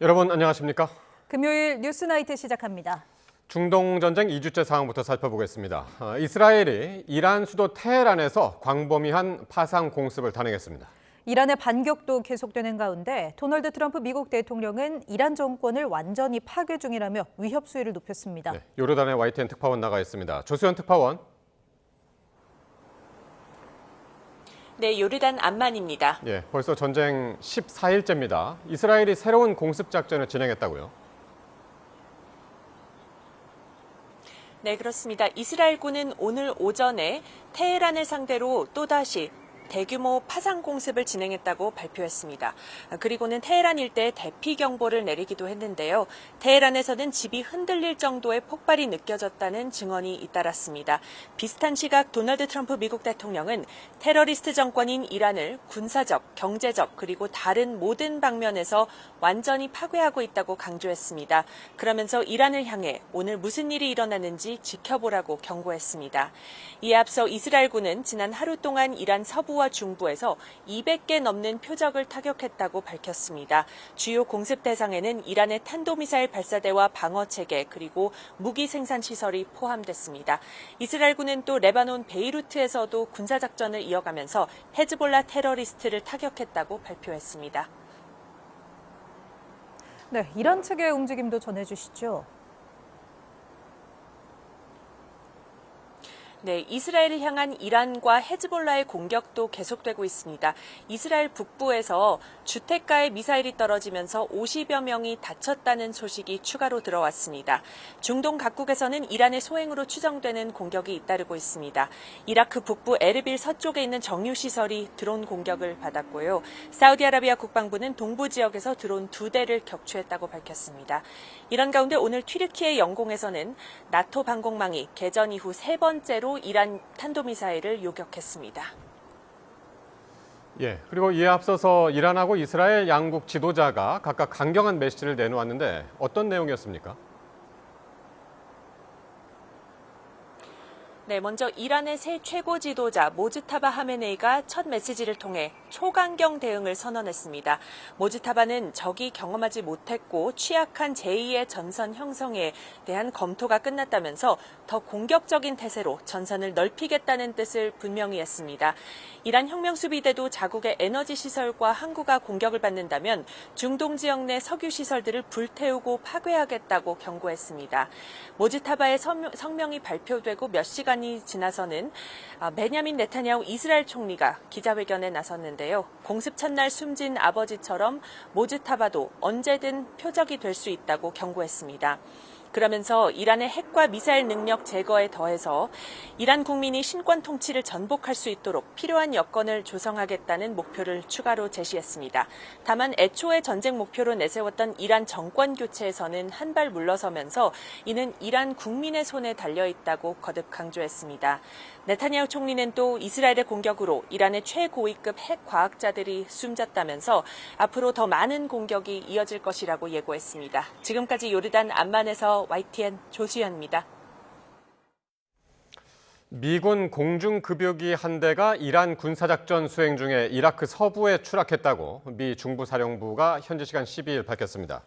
여러분 안녕하십니까? 금요일 뉴스나이트 시작합니다. 중동 전쟁 2주째 상황부터 살펴보겠습니다. 이스라엘이 이란 수도 테헤란에서 광범위한 파상 공습을 단행했습니다. 이란의 반격도 계속되는 가운데 도널드 트럼프 미국 대통령은 이란 정권을 완전히 파괴 중이라며 위협 수위를 높였습니다. 네, 요르단의 YTN 특파원 나가 있습니다. 조수연 특파원. 네, 요르단 암만입니다. 예, 벌써 전쟁 14일째입니다. 이스라엘이 새로운 공습 작전을 진행했다고요? 네, 그렇습니다. 이스라엘군은 오늘 오전에 테헤란을 상대로 또다시 대규모 파상 공습을 진행했다고 발표했습니다. 그리고는 테헤란 일대에 대피 경보를 내리기도 했는데요. 테헤란에서는 집이 흔들릴 정도의 폭발이 느껴졌다는 증언이 잇따랐습니다. 비슷한 시각 도널드 트럼프 미국 대통령은 테러리스트 정권인 이란을 군사적, 경제적 그리고 다른 모든 방면에서 완전히 파괴하고 있다고 강조했습니다. 그러면서 이란을 향해 오늘 무슨 일이 일어나는지 지켜보라고 경고했습니다. 이에 앞서 이스라엘군은 지난 하루 동안 이란 서부와 중부에서 200개 넘는 표적을 타격했다고 밝혔습니다. 주요 공습 대상에는 이란의 탄도미사일 발사대와 방어체계 그리고 무기 생산 시설이 포함됐습니다. 이스라엘군은 또 레바논 베이루트에서도 군사작전을 이어가면서 헤즈볼라 테러리스트를 타격했다고 발표했습니다. 네, 이란 측의 움직임도 전해주시죠. 네, 이스라엘을 향한 이란과 헤즈볼라의 공격도 계속되고 있습니다. 이스라엘 북부에서 주택가에 미사일이 떨어지면서 50여 명이 다쳤다는 소식이 추가로 들어왔습니다. 중동 각국에서는 이란의 소행으로 추정되는 공격이 잇따르고 있습니다. 이라크 북부 에르빌 서쪽에 있는 정유시설이 드론 공격을 받았고요. 사우디아라비아 국방부는 동부 지역에서 드론 2대를 격추했다고 밝혔습니다. 이런 가운데 오늘 튀르키예 영공에서는 나토 방공망이 개전 이후 세 번째로 이란 탄도미사일을 요격했습니다. 예, 그리고 이에 앞서서 이란하고 이스라엘 양국 지도자가 각각 강경한 메시지를 내놓았는데 어떤 내용이었습니까? 네, 먼저 이란의 새 최고 지도자 모즈타바 하메네이가 첫 메시지를 통해 초강경 대응을 선언했습니다. 모즈타바는 적이 경험하지 못했고 취약한 제2의 전선 형성에 대한 검토가 끝났다면서 더 공격적인 태세로 전선을 넓히겠다는 뜻을 분명히 했습니다. 이란 혁명수비대도 자국의 에너지 시설과 항구가 공격을 받는다면 중동 지역 내 석유 시설들을 불태우고 파괴하겠다고 경고했습니다. 모즈타바의 성명이 발표되고 몇 시간이 지나서는 베냐민 네타냐후 이스라엘 총리가 기자회견에 나섰는데요. 공습 첫날 숨진 아버지처럼 모즈타바도 언제든 표적이 될 수 있다고 경고했습니다. 그러면서 이란의 핵과 미사일 능력 제거에 더해서 이란 국민이 신권 통치를 전복할 수 있도록 필요한 여건을 조성하겠다는 목표를 추가로 제시했습니다. 다만 애초에 전쟁 목표로 내세웠던 이란 정권 교체에서는 한 발 물러서면서 이는 이란 국민의 손에 달려있다고 거듭 강조했습니다. 네타냐후 총리는 또 이스라엘의 공격으로 이란의 최고위급 핵 과학자들이 숨졌다면서 앞으로 더 많은 공격이 이어질 것이라고 예고했습니다. 지금까지 요르단 암만에서 YTN 조수연입니다. 미군 공중급유기 한 대가 이란 군사작전 수행 중에 이라크 서부에 추락했다고 미 중부사령부가 현지 시간 12일 밝혔습니다.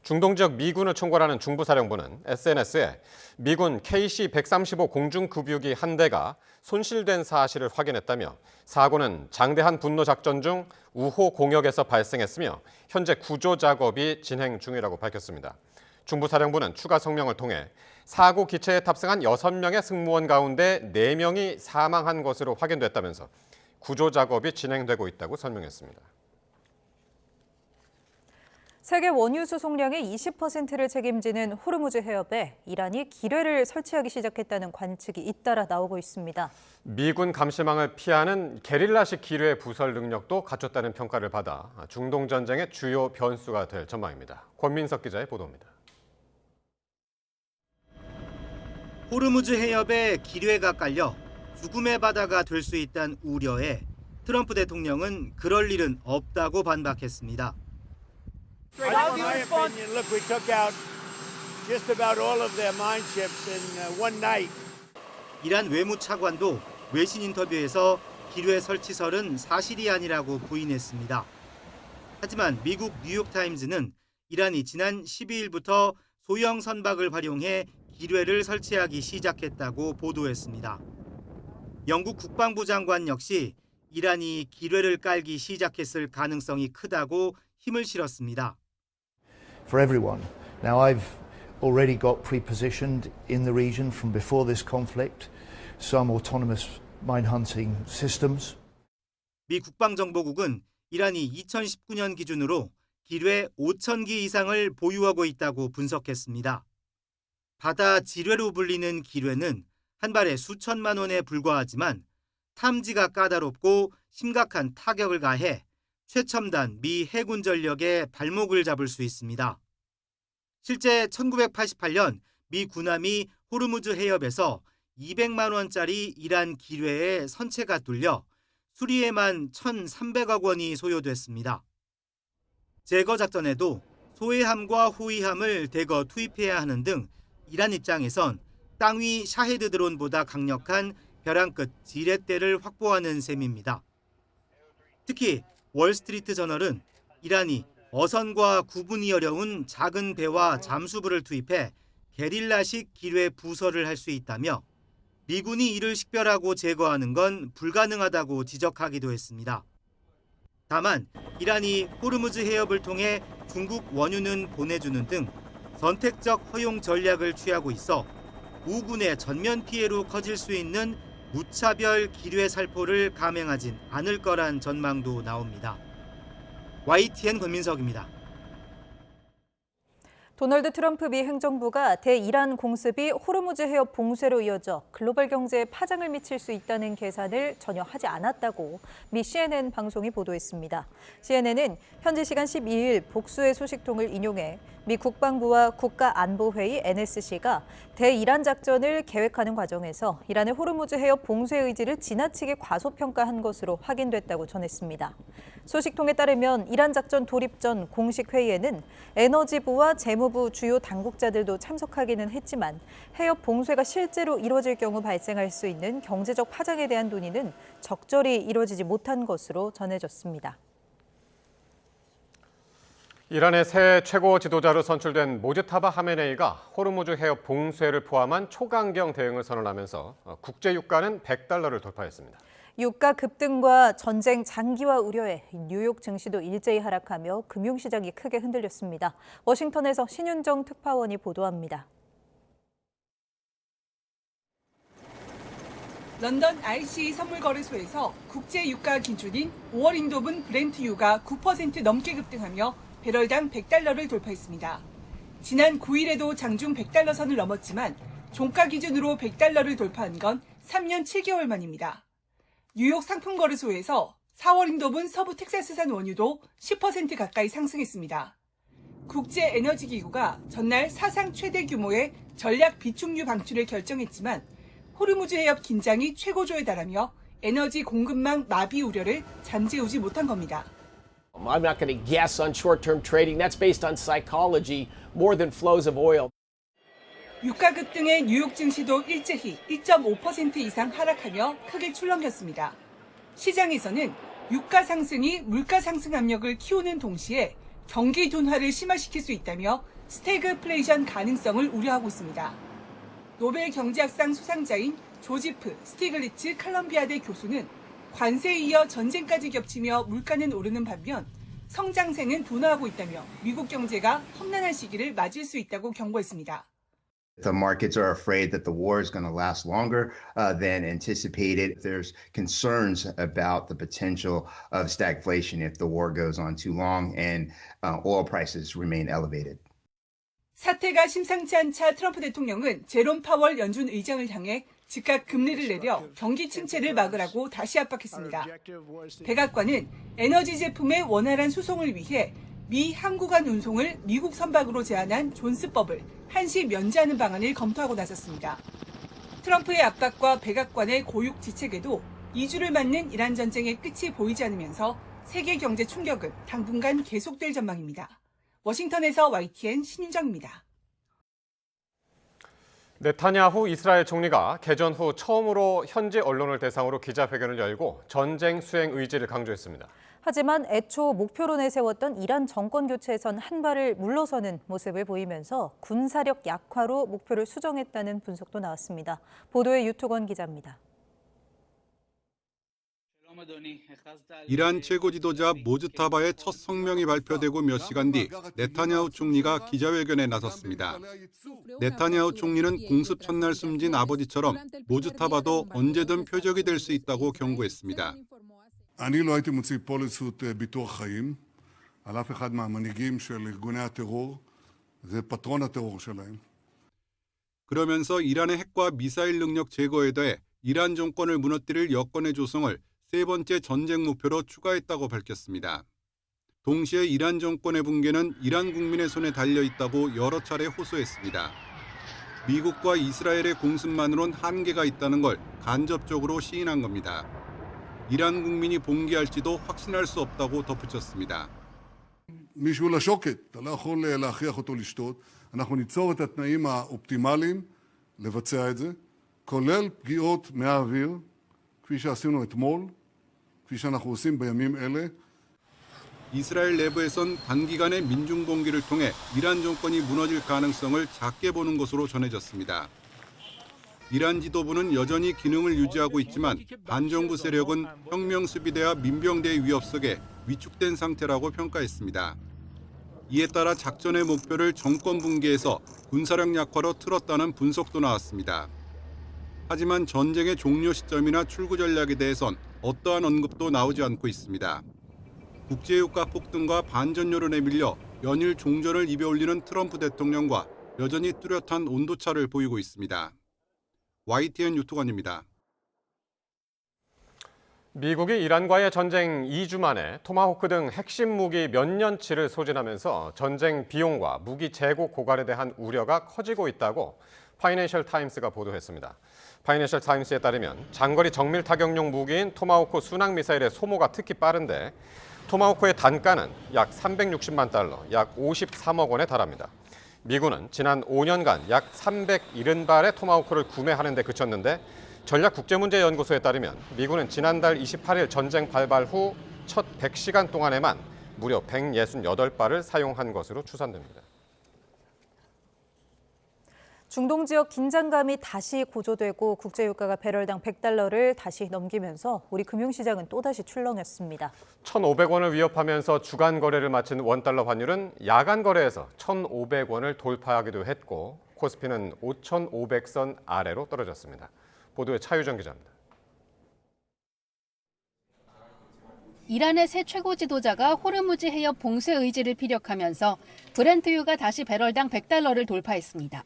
중동 지역 미군을 총괄하는 중부사령부는 SNS에 미군 KC-135 공중급유기 한 대가 손실된 사실을 확인했다며 사고는 장대한 분노작전 중 우호 공역에서 발생했으며 현재 구조 작업이 진행 중이라고 밝혔습니다. 중부사령부는 추가 성명을 통해 사고 기체에 탑승한 6명의 승무원 가운데 4명이 사망한 것으로 확인됐다면서 구조 작업이 진행되고 있다고 설명했습니다. 세계 원유 수송량의 20%를 책임지는 호르무즈 해협에 이란이 기뢰를 설치하기 시작했다는 관측이 잇따라 나오고 있습니다. 미군 감시망을 피하는 게릴라식 기뢰 부설 능력도 갖췄다는 평가를 받아 중동 전쟁의 주요 변수가 될 전망입니다. 권민석 기자의 보도입니다. 호르무즈 해협에 기뢰가 깔려 죽음의 바다가 될 수 있다는 우려에 트럼프 대통령은 그럴 일은 없다고 반박했습니다. In my opinion, look, we took out just about all of their mine ships in one night. 이란 외무차관도 외신 인터뷰에서 기뢰 설치설은 사실이 아니라고 부인했습니다. 하지만 미국 뉴욕타임즈는 이란이 지난 12일부터 소형 선박을 활용해 기뢰를 설치하기 시작했다고 보도했습니다. 영국 국방부 장관 역시 이란이 기뢰를 깔기 시작했을 가능성이 크다고 힘을 실었습니다. For everyone. Now I've already got pre-positioned in the region from before this conflict, some autonomous mine hunting systems. 미 국방정보국은 이란이 2019년 기준으로 기뢰 5,000기 이상을 보유하고 있다고 분석했습니다. 바다 지뢰로 불리는 기뢰는 한 발에 수천만 원에 불과하지만 탐지가 까다롭고 심각한 타격을 가해 최첨단 미 해군 전력의 발목을 잡을 수 있습니다. 실제 1988년 미 군함이 호르무즈 해협에서 200만 원짜리 이란 기뢰에 선체가 뚫려 수리에만 1,300억 원이 소요됐습니다. 제거 작전에도 소해함과 호위함을 대거 투입해야 하는 등 이란 입장에선 땅 위 샤헤드 드론보다 강력한 벼랑 끝 지렛대를 확보하는 셈입니다. 특히 월스트리트 저널은 이란이 어선과 구분이 어려운 작은 배와 잠수부를 투입해 게릴라식 기뢰 부설을 할 수 있다며 미군이 이를 식별하고 제거하는 건 불가능하다고 지적하기도 했습니다. 다만 이란이 호르무즈 해협을 통해 중국 원유는 보내주는 등 선택적 허용 전략을 취하고 있어 우군의 전면 피해로 커질 수 있는 무차별 기뢰 살포를 감행하진 않을 거란 전망도 나옵니다. YTN 권민석입니다. 도널드 트럼프 미 행정부가 대이란 공습이 호르무즈 해협 봉쇄로 이어져 글로벌 경제에 파장을 미칠 수 있다는 계산을 전혀 하지 않았다고 미 CNN 방송이 보도했습니다. CNN은 현지 시간 12일 복수의 소식통을 인용해 미 국방부와 국가안보회의 NSC가 대이란 작전을 계획하는 과정에서 이란의 호르무즈 해협 봉쇄 의지를 지나치게 과소평가한 것으로 확인됐다고 전했습니다. 소식통에 따르면 이란 작전 돌입 전 공식 회의에는 에너지부와 재무부 주요 당국자들도 참석하기는 했지만 해협 봉쇄가 실제로 이뤄질 경우 발생할 수 있는 경제적 파장에 대한 논의는 적절히 이뤄지지 못한 것으로 전해졌습니다. 이란의 새 최고 지도자로 선출된 모즈타바 하메네이가 호르무즈 해협 봉쇄를 포함한 초강경 대응을 선언하면서 국제 유가는 $100를 돌파했습니다. 유가 급등과 전쟁 장기화 우려에 뉴욕 증시도 일제히 하락하며 금융시장이 크게 흔들렸습니다. 워싱턴에서 신윤정 특파원이 보도합니다. 런던 RCA 선물거래소에서 국제 유가 기준인 5월 인도분 브렌트유가 9% 넘게 급등하며 배럴당 $100를 돌파했습니다. 지난 9일에도 장중 $100 선을 넘었지만 종가 기준으로 $100를 돌파한 건 3년 7개월 만입니다. 뉴욕 상품거래소에서 4월 인도분 서부 텍사스산 원유도 10% 가까이 상승했습니다. 국제에너지기구가 전날 사상 최대 규모의 전략 비축유 방출을 결정했지만 호르무즈 해협 긴장이 최고조에 달하며 에너지 공급망 마비 우려를 잠재우지 못한 겁니다. I'm not going to guess on short-term trading. That's based on psychology more than flows of oil. 유가 급등에 뉴욕 증시도 일제히 1.5% 이상 하락하며 크게 출렁였습니다. 시장에서는 유가 상승이 물가 상승 압력을 키우는 동시에 경기 둔화를 심화시킬 수 있다며 스태그플레이션 가능성을 우려하고 있습니다. 노벨 경제학상 수상자인 조지프 스티글리츠 컬럼비아대 교수는 관세에 이어 전쟁까지 겹치며 물가는 오르는 반면 성장세는 둔화하고 있다며 미국 경제가 험난한 시기를 맞을 수 있다고 경고했습니다. The markets are afraid that the war is going to last longer than anticipated. There's concerns about the potential of stagflation if the war goes on too long and oil prices remain elevated. 사태가 심상치 않은 차 트럼프 대통령은 제롬 파월 연준 의장을 향해 즉각 금리를 내려 경기 침체를 막으라고 다시 압박했습니다. 백악관은 에너지 제품의 원활한 수송을 위해 미 항구간 운송을 미국 선박으로 제한한 존스법을 한시 면제하는 방안을 검토하고 나섰습니다. 트럼프의 압박과 백악관의 고육 지책에도 2주를 맞는 이란 전쟁의 끝이 보이지 않으면서 세계 경제 충격은 당분간 계속될 전망입니다. 워싱턴에서 YTN 신윤정입니다. 네타냐후 이스라엘 총리가 개전 후 처음으로 현지 언론을 대상으로 기자회견을 열고 전쟁 수행 의지를 강조했습니다. 하지만 애초 목표로 내세웠던 이란 정권 교체에선 한 발을 물러서는 모습을 보이면서 군사력 약화로 목표를 수정했다는 분석도 나왔습니다. 보도에 유투건 기자입니다. 이란 최고 지도자 모즈타바의 첫 성명이 발표되고 몇 시간 뒤 네타냐후 총리가 기자회견에 나섰습니다. 네타냐후 총리는 공습 첫날 숨진 아버지처럼 모즈타바도 언제든 표적이 될 수 있다고 경고했습니다. אני לא הייתי מוציא פוליסות ביטוח חיים על אף אחד מהמנהיגים של ארגוני הטרור. זה פטרון הטרור שלהם. 그러면서 이란의 핵과 미사일 능력 제거에 더해 이란 정권을 무너뜨릴 여건의 조성을 세 번째 전쟁 목표로 추가했다고 밝혔습니다. 동시에 이란 정권의 붕괴는 이란 국민의 손에 달려 있다고 여러 차례 호소했습니다. 미국과 이스라엘의 공습만으론 한계가 있다는 걸 간접적으로 시인한 겁니다. 이란 국민이 봉기할지도 확신할 수 없다고 덧붙였습니다. מישהו לשוקת, אתה לא יכול להכריח אותו לשתות. אנחנו ניצור את התנאים האופטימליים לבצע את זה, כולל פגיעות מהאוויר, כפי שעשינו אתמול, כפי שאנחנו עושים בימים אלה. 이스라엘 내부에선 단기간에 민중 봉기를 통해 이란 정권이 무너질 가능성을 작게 보는 것으로 전해졌습니다. 이란 지도부는 여전히 기능을 유지하고 있지만 반정부 세력은 혁명수비대와 민병대의 위협 속에 위축된 상태라고 평가했습니다. 이에 따라 작전의 목표를 정권 붕괴에서 군사력 약화로 틀었다는 분석도 나왔습니다. 하지만 전쟁의 종료 시점이나 출구 전략에 대해선 어떠한 언급도 나오지 않고 있습니다. 국제유가 폭등과 반전 여론에 밀려 연일 종전을 입에 올리는 트럼프 대통령과 여전히 뚜렷한 온도차를 보이고 있습니다. YTN 유투관입니다. 미국이 이란과의 전쟁 2주 만에 토마호크 등 핵심 무기 몇 년치를 소진하면서 전쟁 비용과 무기 재고 고갈에 대한 우려가 커지고 있다고 파이낸셜 타임스가 보도했습니다. 파이낸셜 타임스에 따르면 장거리 정밀 타격용 무기인 토마호크 순항 미사일의 소모가 특히 빠른데 토마호크의 단가는 약 360만 달러, 약 53억 원에 달합니다. 미군은 지난 5년간 약 370발의 토마호크를 구매하는 데 그쳤는데 전략국제문제연구소에 따르면 미군은 지난달 28일 전쟁 발발 후 첫 100시간 동안에만 무려 168발을 사용한 것으로 추산됩니다. 중동 지역 긴장감이 다시 고조되고 국제유가가 배럴당 100달러를 다시 넘기면서 우리 금융시장은 또다시 출렁였습니다. 1,500원을 위협하면서 주간 거래를 마친 원달러 환율은 야간 거래에서 1,500원을 돌파하기도 했고 코스피는 5,500선 아래로 떨어졌습니다. 보도에 차유정 기자입니다. 이란의 새 최고 지도자가 호르무즈 해협 봉쇄 의지를 피력하면서 브렌트유가 다시 배럴당 100달러를 돌파했습니다.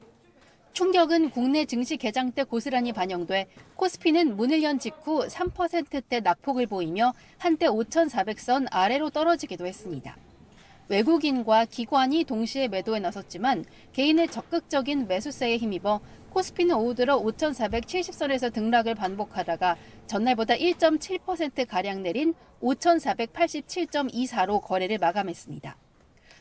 충격은 국내 증시 개장 때 고스란히 반영돼 코스피는 문을 연 직후 3%대 낙폭을 보이며 한때 5,400선 아래로 떨어지기도 했습니다. 외국인과 기관이 동시에 매도에 나섰지만 개인의 적극적인 매수세에 힘입어 코스피는 오후 들어 5,470선에서 등락을 반복하다가 전날보다 1.7%가량 내린 5,487.24로 거래를 마감했습니다.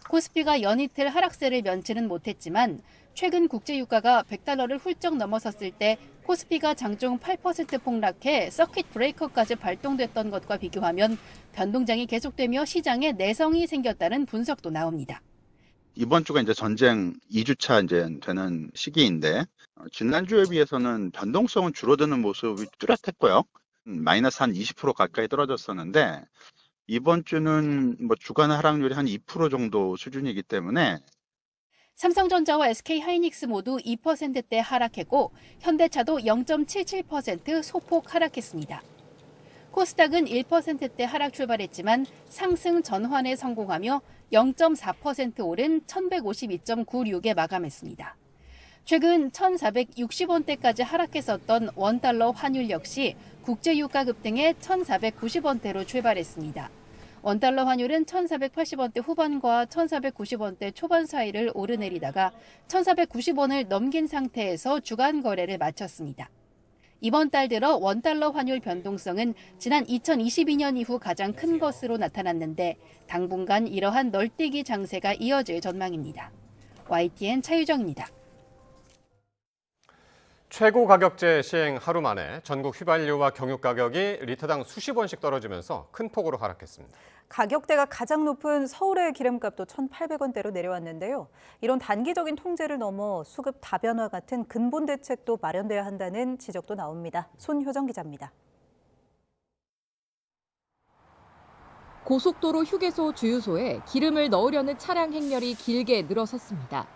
코스피가 연이틀 하락세를 면치는 못했지만 최근 국제유가가 100달러를 훌쩍 넘어섰을 때 코스피가 장중 8% 폭락해 서킷 브레이커까지 발동됐던 것과 비교하면 변동장이 계속되며 시장에 내성이 생겼다는 분석도 나옵니다. 이번 주가 이제 전쟁 2주차 이제 되는 시기인데 지난주에 비해서는 변동성은 줄어드는 모습이 뚜렷했고요. 마이너스 한 20% 가까이 떨어졌었는데 이번 주는 뭐 주간 하락률이 한 2% 정도 수준이기 때문에 삼성전자와 SK하이닉스 모두 2%대 하락했고 현대차도 0.77% 소폭 하락했습니다. 코스닥은 1%대 하락 출발했지만 상승 전환에 성공하며 0.4% 오른 1152.96에 마감했습니다. 최근 1,460원대까지 하락했었던 원달러 환율 역시 국제유가 급등에 1,490원대로 출발했습니다. 원달러 환율은 1,480원대 후반과 1,490원대 초반 사이를 오르내리다가 1,490원을 넘긴 상태에서 주간 거래를 마쳤습니다. 이번 달 들어 원달러 환율 변동성은 지난 2022년 이후 가장 큰 것으로 나타났는데 당분간 이러한 널뛰기 장세가 이어질 전망입니다. YTN 차유정입니다. 최고 가격제 시행 하루 만에 전국 휘발유와 경유 가격이 리터당 수십 원씩 떨어지면서 큰 폭으로 하락했습니다. 가격대가 가장 높은 서울의 기름값도 1,800원대로 내려왔는데요. 이런 단기적인 통제를 넘어 수급 다변화 같은 근본 대책도 마련돼야 한다는 지적도 나옵니다. 손효정 기자입니다. 고속도로 휴게소 주유소에 기름을 넣으려는 차량 행렬이 길게 늘어섰습니다.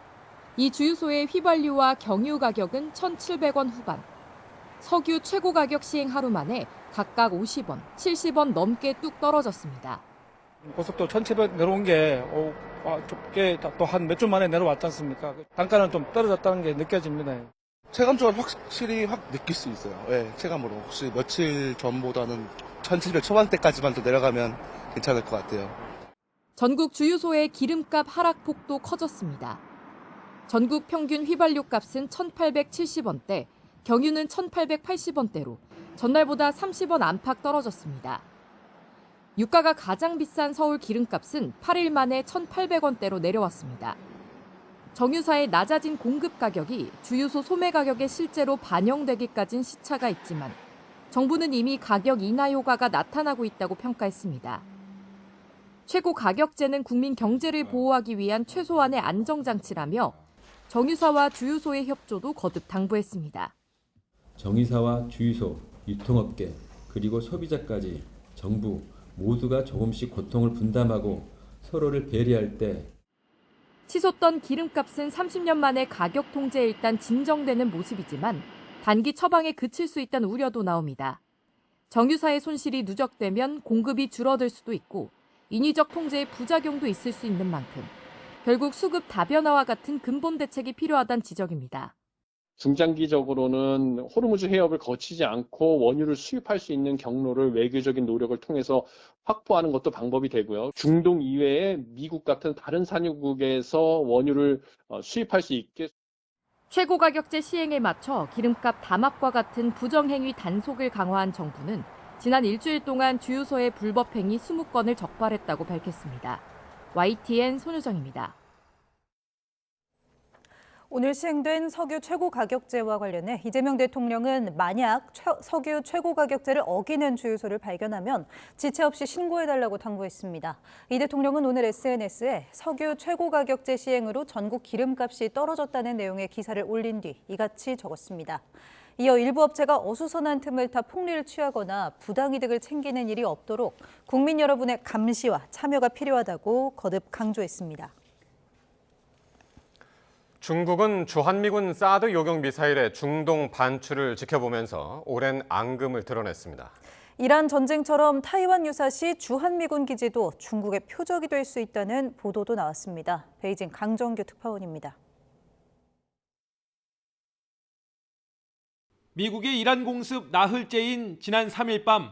이 주유소의 휘발유와 경유 가격은 1,700원 후반. 석유 최고 가격 시행 하루 만에 각각 50원, 70원 넘게 뚝 떨어졌습니다. 고속도로 1,700 내려온 게 또 한 몇 주 만에 내려왔지 않습니까? 단가는 좀 떨어졌다는 게 느껴집니다. 체감적으로 확실히 느낄 수 있어요. 네, 체감으로. 혹시 며칠 전보다는 1,700 초반대까지만 더 내려가면 괜찮을 것 같아요. 전국 주유소의 기름값 하락폭도 커졌습니다. 전국 평균 휘발유 값은 1,870원대, 경유는 1,880원대로 전날보다 30원 안팎 떨어졌습니다. 유가가 가장 비싼 서울 기름값은 8일 만에 1,800원대로 내려왔습니다. 정유사의 낮아진 공급 가격이 주유소 소매 가격에 실제로 반영되기까진 시차가 있지만 정부는 이미 가격 인하 효과가 나타나고 있다고 평가했습니다. 최고 가격제는 국민 경제를 보호하기 위한 최소한의 안정장치라며 정유사와 주유소의 협조도 거듭 당부했습니다. 정유사와 주유소, 유통업계, 그리고 소비자까지 정부 모두가 조금씩 고통을 분담하고 서로를 배려할 때 치솟던 기름값은 30년 만에 가격 통제에 일단 진정되는 모습이지만 단기 처방에 그칠 수 있다는 우려도 나옵니다. 정유사의 손실이 누적되면 공급이 줄어들 수도 있고 인위적 통제의 부작용도 있을 수 있는 만큼 결국 수급 다변화와 같은 근본 대책이 필요하다는 지적입니다. 중장기적으로는 호르무즈 해협을 거치지 않고 원유를 수입할 수 있는 경로를 외교적인 노력을 통해서 확보하는 것도 방법이 되고요. 중동 이외에 미국 같은 다른 산유국에서 원유를 수입할 수 있게. 최고 가격제 시행에 맞춰 기름값 담합과 같은 부정행위 단속을 강화한 정부는 지난 일주일 동안 주유소의 불법 행위 20건을 적발했다고 밝혔습니다. YTN 손효정입니다. 오늘 시행된 석유 최고 가격제와 관련해 이재명 대통령은 만약 석유 최고 가격제를 어기는 주유소를 발견하면 지체 없이 신고해달라고 당부했습니다. 이 대통령은 오늘 SNS에 석유 최고 가격제 시행으로 전국 기름값이 떨어졌다는 내용의 기사를 올린 뒤 이같이 적었습니다. 이어 일부 업체가 어수선한 틈을 타 폭리를 취하거나 부당이득을 챙기는 일이 없도록 국민 여러분의 감시와 참여가 필요하다고 거듭 강조했습니다. 중국은 주한미군 사드 요격 미사일의 중동 반출을 지켜보면서 오랜 앙금을 드러냈습니다. 이란 전쟁처럼 타이완 유사시 주한미군 기지도 중국의 표적이 될 수 있다는 보도도 나왔습니다. 베이징 강정규 특파원입니다. 미국의 이란 공습 나흘째인 지난 3일 밤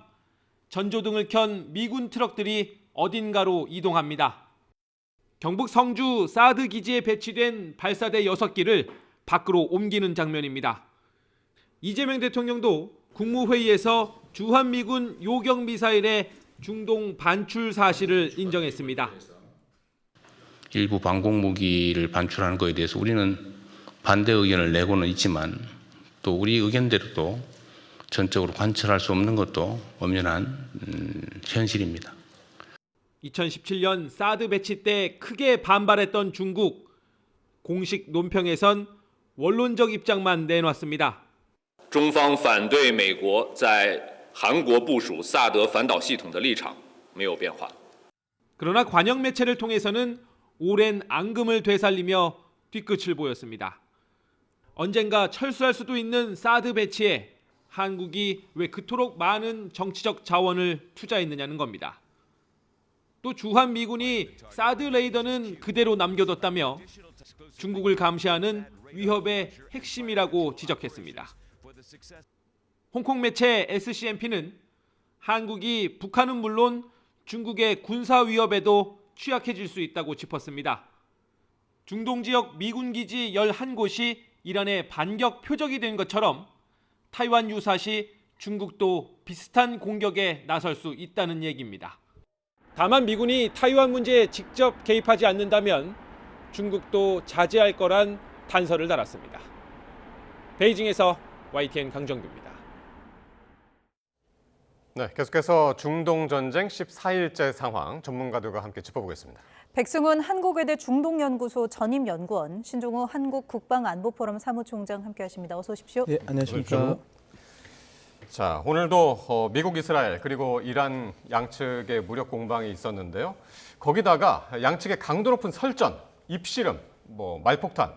전조등을 켠 미군 트럭들이 어딘가로 이동합니다. 경북 성주 사드 기지에 배치된 발사대 6기를 밖으로 옮기는 장면입니다. 이재명 대통령도 국무회의에서 주한미군 요격 미사일의 중동 반출 사실을 인정했습니다. 일부 방공 무기를 반출하는 것에 대해서 우리는 반대 의견을 내고는 있지만 또 우리 의견대로도 전적으로 관철할 수 없는 것도 엄연한 현실입니다. 2017년 사드 배치 때 크게 반발했던 중국. 공식 논평에선 원론적 입장만 내놨습니다. 中方反对美国在韩国部署萨德反导系统的立场没有变化. 그러나 관영 매체를 통해서는 오랜 앙금을 되살리며 뒤끝을 보였습니다. 언젠가 철수할 수도 있는 사드 배치에 한국이 왜 그토록 많은 정치적 자원을 투자했느냐는 겁니다. 또 주한미군이 사드 레이더는 그대로 남겨뒀다며 중국을 감시하는 위협의 핵심이라고 지적했습니다. 홍콩 매체 SCMP는 한국이 북한은 물론 중국의 군사 위협에도 취약해질 수 있다고 짚었습니다. 중동 지역 미군 기지 11곳이 이란의 반격 표적이 된 것처럼 타이완 유사시 중국도 비슷한 공격에 나설 수 있다는 얘기입니다. 다만 미군이 타이완 문제에 직접 개입하지 않는다면 중국도 자제할 거란 단서를 달았습니다. 베이징에서 YTN 강정규입니다. 네, 계속해서 중동 전쟁 14일째 상황 전문가들과 함께 짚어보겠습니다. 백승훈 한국외대 중동연구소 전임연구원, 신종우 한국국방안보포럼 사무총장 함께하십니다. 어서 오십시오. 네, 안녕하십니까. 자, 오늘도 미국, 이스라엘 그리고 이란 양측의 무력 공방이 있었는데요. 거기다가 양측의 강도 높은 설전, 입씨름, 말폭탄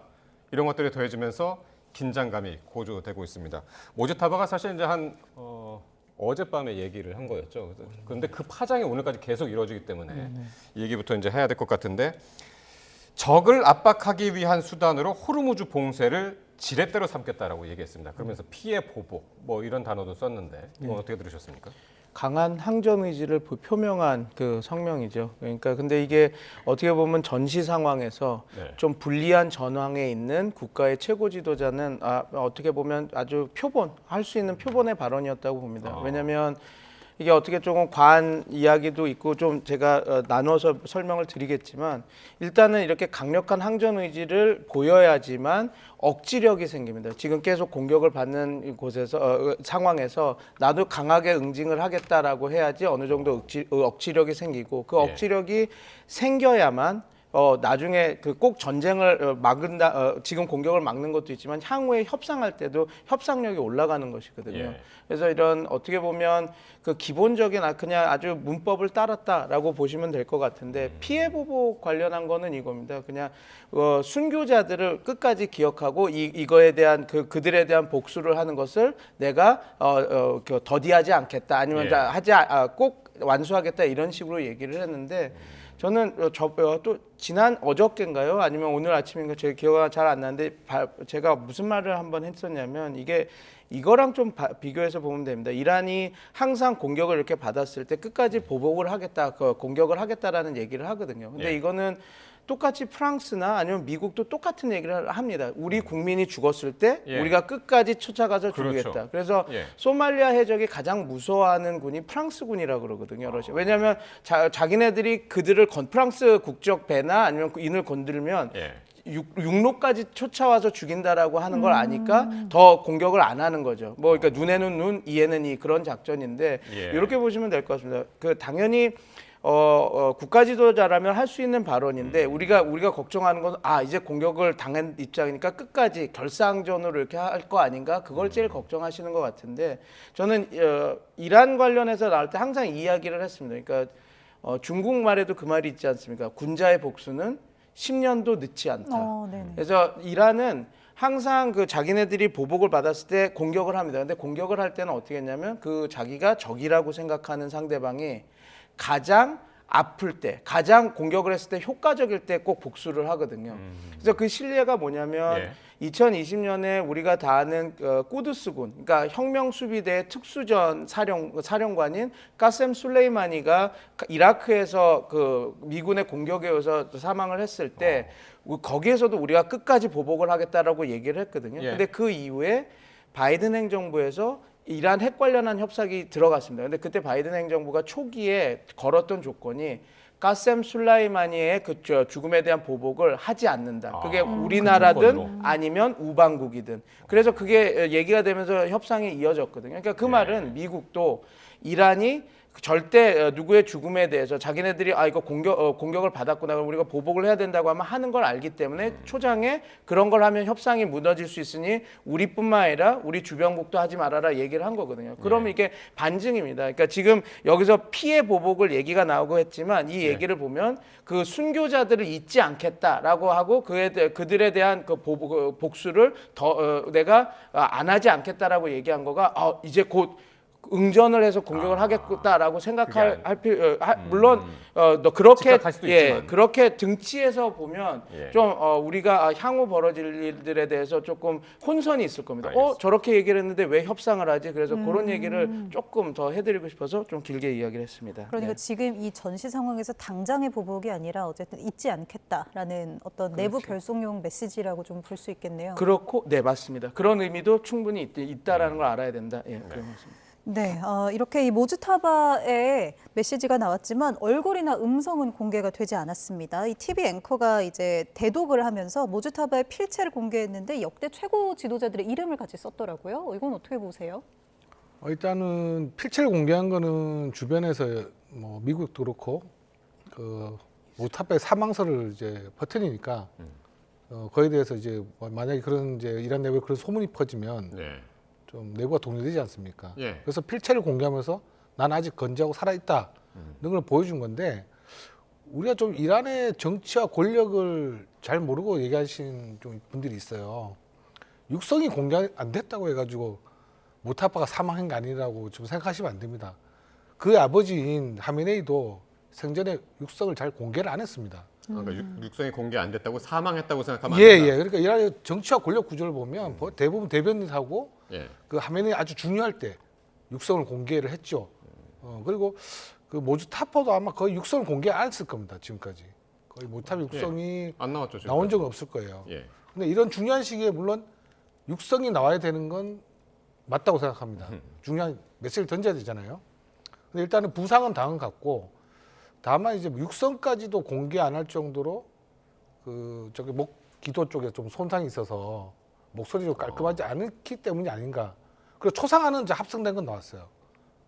이런 것들이 더해지면서 긴장감이 고조되고 있습니다. 모즈타바가 사실 이제 어젯밤에 얘기를 한 거였죠. 그런데 그 파장이 오늘까지 계속 이루어지기 때문에 이 얘기부터 이제 해야 될 것 같은데, 적을 압박하기 위한 수단으로 호르무즈 봉쇄를 지렛대로 삼겠다라고 얘기했습니다. 그러면서 피해 보복 이런 단어도 썼는데 이건 어떻게 들으셨습니까? 강한 항전 의지를 표명한 그 성명이죠. 그러니까 근데 이게 어떻게 보면 전시 상황에서 좀 불리한 전황에 있는 국가의 최고 지도자는 어떻게 보면 아주 할 수 있는 표본의 발언이었다고 봅니다. 왜냐하면 이게 어떻게 조금 과한 이야기도 있고 좀 제가 나눠서 설명을 드리겠지만, 일단은 이렇게 강력한 항전 의지를 보여야지만 억지력이 생깁니다. 지금 계속 공격을 받는 곳에서 상황에서 나도 강하게 응징을 하겠다라고 해야지 어느 정도 억지력이 생기고, 그 억지력이 생겨야만 나중에 꼭 전쟁을 지금 공격을 막는 것도 있지만 향후에 협상할 때도 협상력이 올라가는 것이거든요. 그래서 이런 어떻게 보면 그 기본적인 그냥 아주 문법을 따랐다라고 보시면 될 것 같은데, 피해 보복 관련한 거는 이겁니다. 그냥 순교자들을 끝까지 기억하고 이거에 대한 그들에 대한 복수를 하는 것을 내가 더디하지 않겠다, 아니면 꼭 완수하겠다, 이런 식으로 얘기를 했는데, 저는 또 지난 어저께인가요? 아니면 오늘 아침인가, 제 기억이 잘 안 나는데 제가 무슨 말을 한번 했었냐면, 이거랑 좀 비교해서 보면 됩니다. 이란이 항상 공격을 이렇게 받았을 때 끝까지 보복을 하겠다, 공격을 하겠다라는 얘기를 하거든요. 근데 이거는 똑같이 프랑스나 아니면 미국도 똑같은 얘기를 합니다. 우리 국민이 죽었을 때 우리가 끝까지 쫓아가서 죽이겠다. 그래서 소말리아 해적이 가장 무서워하는 군이 프랑스군이라고 그러거든요. 왜냐하면 자기네들이 그들을 프랑스 국적 배나 아니면 인을 건들면 육로까지 쫓아와서 죽인다라고 하는 걸 아니까 더 공격을 안 하는 거죠. 그러니까 눈에는 눈, 이에는 이, 그런 작전인데 이렇게 보시면 될 것 같습니다. 당연히 국가 지도자라면 할 수 있는 발언인데, 우리가 걱정하는 건 이제 공격을 당한 입장이니까 끝까지 결사항전으로 이렇게 할 거 아닌가, 그걸 제일 걱정하시는 것 같은데, 저는 이란 관련해서 나올 때 항상 이 이야기를 했습니다. 그러니까 중국말에도 그 말이 있지 않습니까? 군자의 복수는 10년도 늦지 않다. 그래서 이란은 항상 자기네들이 보복을 받았을 때 공격을 합니다. 근데 공격을 할 때는 어떻게 했냐면, 자기가 적이라고 생각하는 상대방이 가장 아플 때, 가장 공격을 했을 때 효과적일 때 꼭 복수를 하거든요. 그래서 그 실례가 뭐냐면 2020년에 우리가 다 아는 꾸드스군, 그러니까 혁명수비대 특수전 사령관인 까셈 술레이마니가 이라크에서 미군의 공격에 의해서 사망을 했을 때 거기에서도 우리가 끝까지 보복을 하겠다라고 얘기를 했거든요. 근데 그 이후에 바이든 행정부에서 이란 핵 관련한 협상이 들어갔습니다. 근데 그때 바이든 행정부가 초기에 걸었던 조건이 까셈 술라이마니의 죽음에 대한 보복을 하지 않는다. 그게 우리나라든 아니면 우방국이든. 그래서 그게 얘기가 되면서 협상이 이어졌거든요. 그러니까 그 말은 미국도 이란이 절대 누구의 죽음에 대해서 자기네들이 이거 공격을 받았구나, 그럼 우리가 보복을 해야 된다고 하면 하는 걸 알기 때문에 초장에 그런 걸 하면 협상이 무너질 수 있으니 우리뿐만 아니라 우리 주변국도 하지 말아라 얘기를 한 거거든요. 그러면 이게 반증입니다. 그러니까 지금 여기서 피해 보복을 얘기가 나오고 했지만, 이 얘기를 보면 그 순교자들을 잊지 않겠다라고 하고 그들에 대한 복수를 내가 안 하지 않겠다라고 얘기한 거가 이제 곧 응전을 해서 공격을 하겠다라고 생각할 물론 그렇게 그렇게 등치에서 보면 좀 우리가 향후 벌어질 일들에 대해서 조금 혼선이 있을 겁니다. 저렇게 얘기를 했는데 왜 협상을 하지? 그래서 그런 얘기를 조금 더 해드리고 싶어서 좀 길게 이야기를 했습니다. 그러니까 지금 이 전시 상황에서 당장의 보복이 아니라 어쨌든 잊지 않겠다라는 어떤 내부 결속용 메시지라고 좀 볼 수 있겠네요. 그렇고, 네, 맞습니다. 그런 의미도 충분히 있다라는 걸 알아야 된다. 그런 말씀입니다. 네, 이렇게 이 모즈타바의 메시지가 나왔지만 얼굴이나 음성은 공개가 되지 않았습니다. 이 TV 앵커가 이제 대독을 하면서 모즈타바의 필체를 공개했는데 역대 최고 지도자들의 이름을 같이 썼더라고요. 이건 어떻게 보세요? 일단은 필체를 공개한 거는 주변에서 뭐 미국도 그렇고 그 모스타파의 사망설을 이제 퍼뜨리니까 그거에 대해서 이제 만약에 그런 이제 이란 내부에 그런 소문이 퍼지면 좀 내부가 동요되지 않습니까? 그래서 필체를 공개하면서 난 아직 건재하고 살아있다 이런 걸 보여준 건데 우리가 좀 이란의 정치와 권력을 잘 모르고 얘기하시는 좀 분들이 있어요. 육성이 공개 안 됐다고 해가지고 모스타파가 사망한 게 아니라고 좀 생각하시면 안 됩니다. 그 아버지인 하메네이도 생전에 육성을 잘 공개를 안 했습니다. 그러니까 육성이 공개 안 됐다고 사망했다고 생각하면 예, 안 된다. 예. 그러니까 이란의 정치와 권력 구조를 보면 대부분 대변인하고 그 하메네이 아주 중요할 때 육성을 공개를 했죠. 그리고 그 모스타파도 아마 거의 육성을 공개 안 했을 겁니다. 지금까지 거의 모스타파 육성이 안 나왔죠, 나온 적은 없을 거예요. 근데 이런 중요한 시기에 물론 육성이 나와야 되는 건 맞다고 생각합니다. 중요한 메시지를 던져야 되잖아요. 근데 일단은 부상은 당한 것 같고 다만 이제 육성까지도 공개 안 할 정도로 그 저기 목 기도 쪽에 좀 손상이 있어서 목소리 좀 깔끔하지 않기 때문이 아닌가. 그리고 초상화는 이제 합성된 건 나왔어요.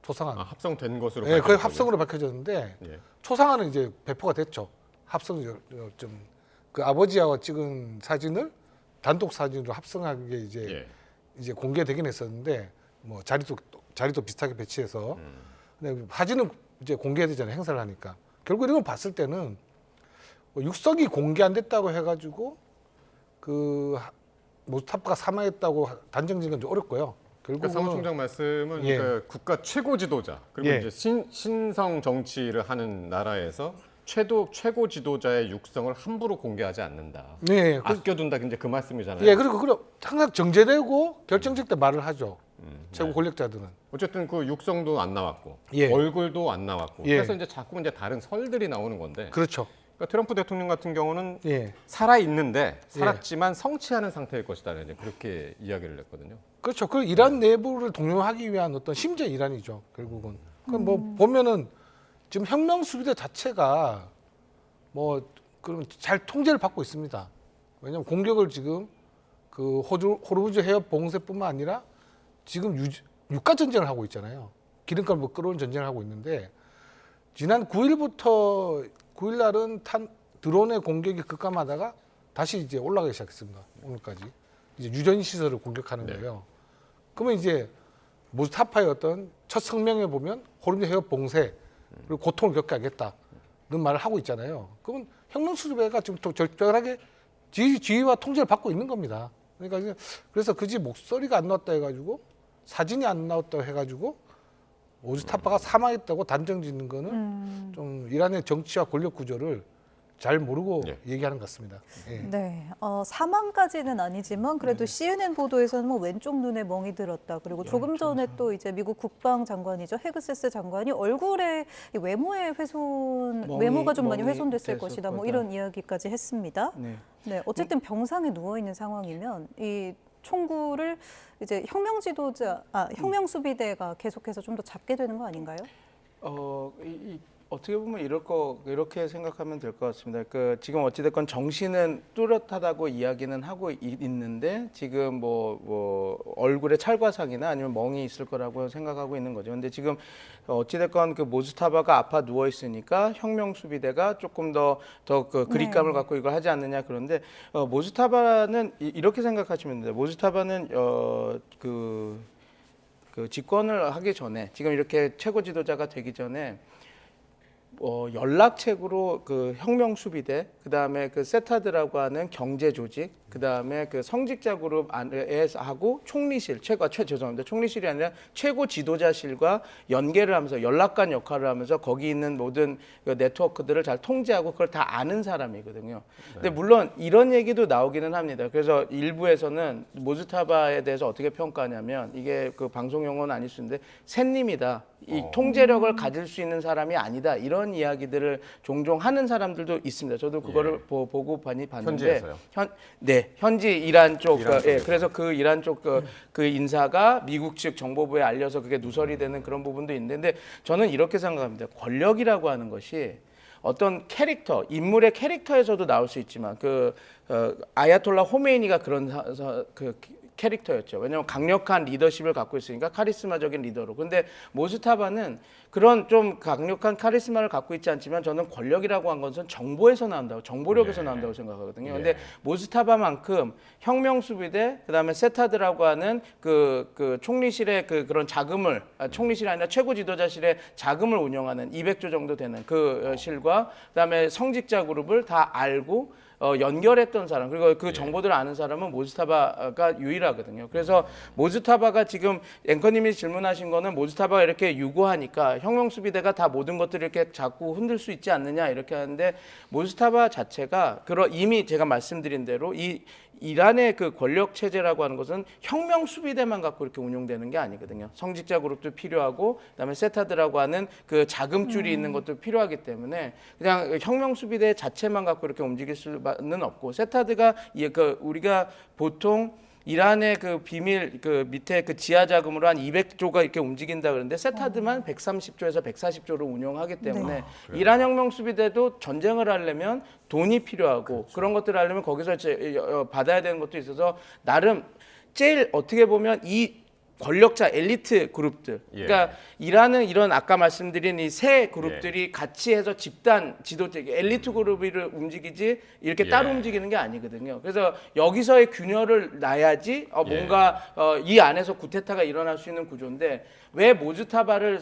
초상화. 합성된 것으로. 네, 거의 합성으로 밝혀졌는데 초상화는 이제 배포가 됐죠. 합성 좀 그 아버지하고 찍은 사진을 단독 사진으로 합성한 게 이제 공개되긴 했었는데 뭐 자리도 비슷하게 배치해서 근데 사진은 이제 공개되잖아요. 행사를 하니까. 결국 이런 걸 봤을 때는 육성이 공개 안 됐다고 해가지고 그 모스타파가 사망했다고 단정짓는 건 좀 어렵고요. 그러니까 사무총장 말씀은 예. 그 국가 최고 지도자 그리고 예. 이제 신성 정치를 하는 나라에서 최고 지도자의 육성을 함부로 공개하지 않는다. 네, 아껴둔다 이제 그 말씀이잖아요. 예, 그리고 항상 정제되고 결정적 때 말을 하죠. 최고 권력자들은. 어쨌든 그 육성도 안 나왔고 예. 얼굴도 안 나왔고 예. 그래서 이제 자꾸 이제 다른 설들이 나오는 건데. 그렇죠. 그러니까 트럼프 대통령 같은 경우는 예. 살아 있는데 살았지만 성취하는 상태일 것이다. 이제 그렇게 이야기를 했거든요. 그렇죠. 그 이란 내부를 동요하기 위한 어떤 심지어 이란이죠. 결국은. 그럼 뭐 보면은 지금 혁명 수비대 자체가 뭐 그런 잘 통제를 받고 있습니다. 왜냐하면 공격을 지금 그 호르무즈 해협 봉쇄뿐만 아니라 지금 유가 전쟁을 하고 있잖아요. 기름값을 뭐 끌어오는 전쟁을 하고 있는데 지난 9일부터 9일 날은 드론의 공격이 급감하다가 다시 이제 올라가기 시작했습니다. 오늘까지 이제 유전 시설을 공격하는 거예요. 그러면 이제 모스타파의 어떤 첫 성명에 보면 호르무즈 해협 봉쇄 그리고 고통을 겪게 하겠다는 말을 하고 있잖아요. 그러면 혁명 수비대가 지금 또 적절하게 지휘와 통제를 받고 있는 겁니다. 그러니까 그래서 그 집 목소리가 안 나왔다 해가지고 사진이 안 나왔다 해가지고 모스타파가 사망했다고 단정짓는 거는 좀 이란의 정치와 권력 구조를 잘 모르고 얘기하는 것 같습니다. 예. 네, 사망까지는 아니지만 그래도 CNN 보도에서는 뭐 왼쪽 눈에 멍이 들었다. 그리고 조금 전에 또 이제 미국 국방장관이죠. 헤그세스 장관이 얼굴에 외모의 외모가 좀 많이 훼손됐을 것이다. 뭐 이런 이야기까지 했습니다. 네, 어쨌든 병상에 누워 있는 상황이면 이 총구를 이제 혁명 수비대가 계속해서 좀 더 잡게 되는 거 아닌가요? 어떻게 보면 이렇게 생각하면 될 것 같습니다. 지금 어찌됐건 정신은 뚜렷하다고 이야기는 하고 있는데 지금 뭐 얼굴에 찰과상이나 아니면 멍이 있을 거라고 생각하고 있는 거죠. 근데 지금 어찌됐건 그 모스타바가 아파 누워 있으니까 혁명 수비대가 조금 더 그 그립감을 갖고 이걸 하지 않느냐 그런데 모스타바는 이렇게 생각하시면 돼요. 모스타바는 그 집권을 하기 전에 지금 이렇게 최고 지도자가 되기 전에 연락책으로 그 혁명 수비대, 그 다음에 그 세타드라고 하는 경제 조직, 그 다음에 그 성직자 그룹 안에서 하고 총리실, 총리실이 아니라 최고 지도자실과 연계를 하면서 연락관 역할을 하면서 거기 있는 모든 그 네트워크들을 잘 통제하고 그걸 다 아는 사람이거든요. 근데 물론 이런 얘기도 나오기는 합니다. 그래서 일부에서는 모스타바에 대해서 어떻게 평가하냐면 이게 그 방송 용어는 아닐 수 있는데 새님이다. 이 통제력을 가질 수 있는 사람이 아니다. 이런 이야기들을 종종 하는 사람들도 있습니다. 저도 그거를 보고 봤는데 현지에서요? 현지 이란 쪽 그래서 그 이란 쪽 그 인사가 미국 측 정보부에 알려서 그게 누설이 되는 그런 부분도 있는데 근데 저는 이렇게 생각합니다. 권력이라고 하는 것이 어떤 캐릭터, 인물의 캐릭터에서도 나올 수 있지만 아야톨라 호메이니가 그런 캐릭터였죠. 왜냐하면 강력한 리더십을 갖고 있으니까 카리스마적인 리더로. 근데 모스타바는 그런 좀 강력한 카리스마를 갖고 있지 않지만 저는 권력이라고 한 것은 정보에서 나온다고, 정보력에서 나온다고 생각하거든요. 근데 모스타바만큼 혁명수비대, 그다음에 세타드라고 하는 그 총리실의 그런 자금을, 총리실이 아니라 최고 지도자실의 자금을 운영하는 200조 정도 되는 그 실과 그다음에 성직자 그룹을 다 알고 연결했던 사람, 그리고 그 정보들을 아는 사람은 모스타바가 유일하거든요. 그래서 모스타바가 지금 앵커님이 질문하신 거는 모스타바가 이렇게 유고하니까 혁명수비대가 다 모든 것들을 이렇게 자꾸 흔들 수 있지 않느냐 이렇게 하는데, 모스타바 자체가 이미 제가 말씀드린 대로 이 이란의 그 권력 체제라고 하는 것은 혁명 수비대만 갖고 이렇게 운용되는 게 아니거든요. 성직자 그룹도 필요하고 그다음에 세타드라고 하는 그 자금줄이 있는 것도 필요하기 때문에 그냥 혁명 수비대 자체만 갖고 이렇게 움직일 수는 없고, 세타드가 우리가 보통 이란의 그 비밀 그 밑에 그 지하 자금으로 한 200조가 이렇게 움직인다 그러는데 세타드만 130조에서 140조를 운용하기 때문에 이란 혁명 수비대도 전쟁을 하려면 돈이 필요하고 그런 것들을 하려면 거기서 받아야 되는 것도 있어서 나름 제일 어떻게 보면 이 권력자 엘리트 그룹들, 그러니까 이란은 이런 아까 말씀드린 이 세 그룹들이 같이 해서 집단 지도자 엘리트 그룹을 움직이지 이렇게 따로 움직이는 게 아니거든요. 그래서 여기서의 균열을 놔야지 뭔가 이 안에서 구테타가 일어날 수 있는 구조인데, 왜 모즈타바를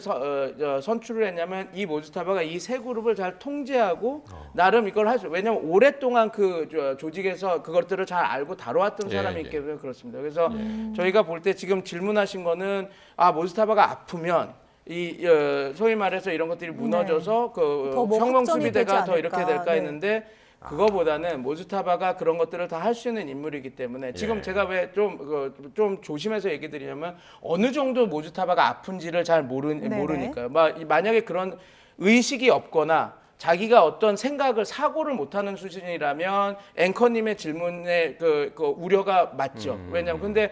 선출을 했냐면 이 모즈타바가 이 세 그룹을 잘 통제하고 나름 이걸 할 수, 왜냐면 오랫동안 그 조직에서 그것들을 잘 알고 다뤄왔던 사람이 있기 때문에 그렇습니다. 그래서 저희가 볼 때 지금 질문하신 거는 모즈타바가 아프면 이 소위 말해서 이런 것들이 무너져서 그 혁명 수비대가 더 이렇게 될까 했는데, 그거보다는 모즈타바가 그런 것들을 다 할 수 있는 인물이기 때문에 지금 제가 왜 좀 조심해서 얘기 드리냐면 어느 정도 모즈타바가 아픈지를 잘 모르니까요. 만약에 그런 의식이 없거나 자기가 어떤 사고를 못하는 수준이라면 앵커님의 질문에 그 우려가 맞죠. 왜냐하면 근데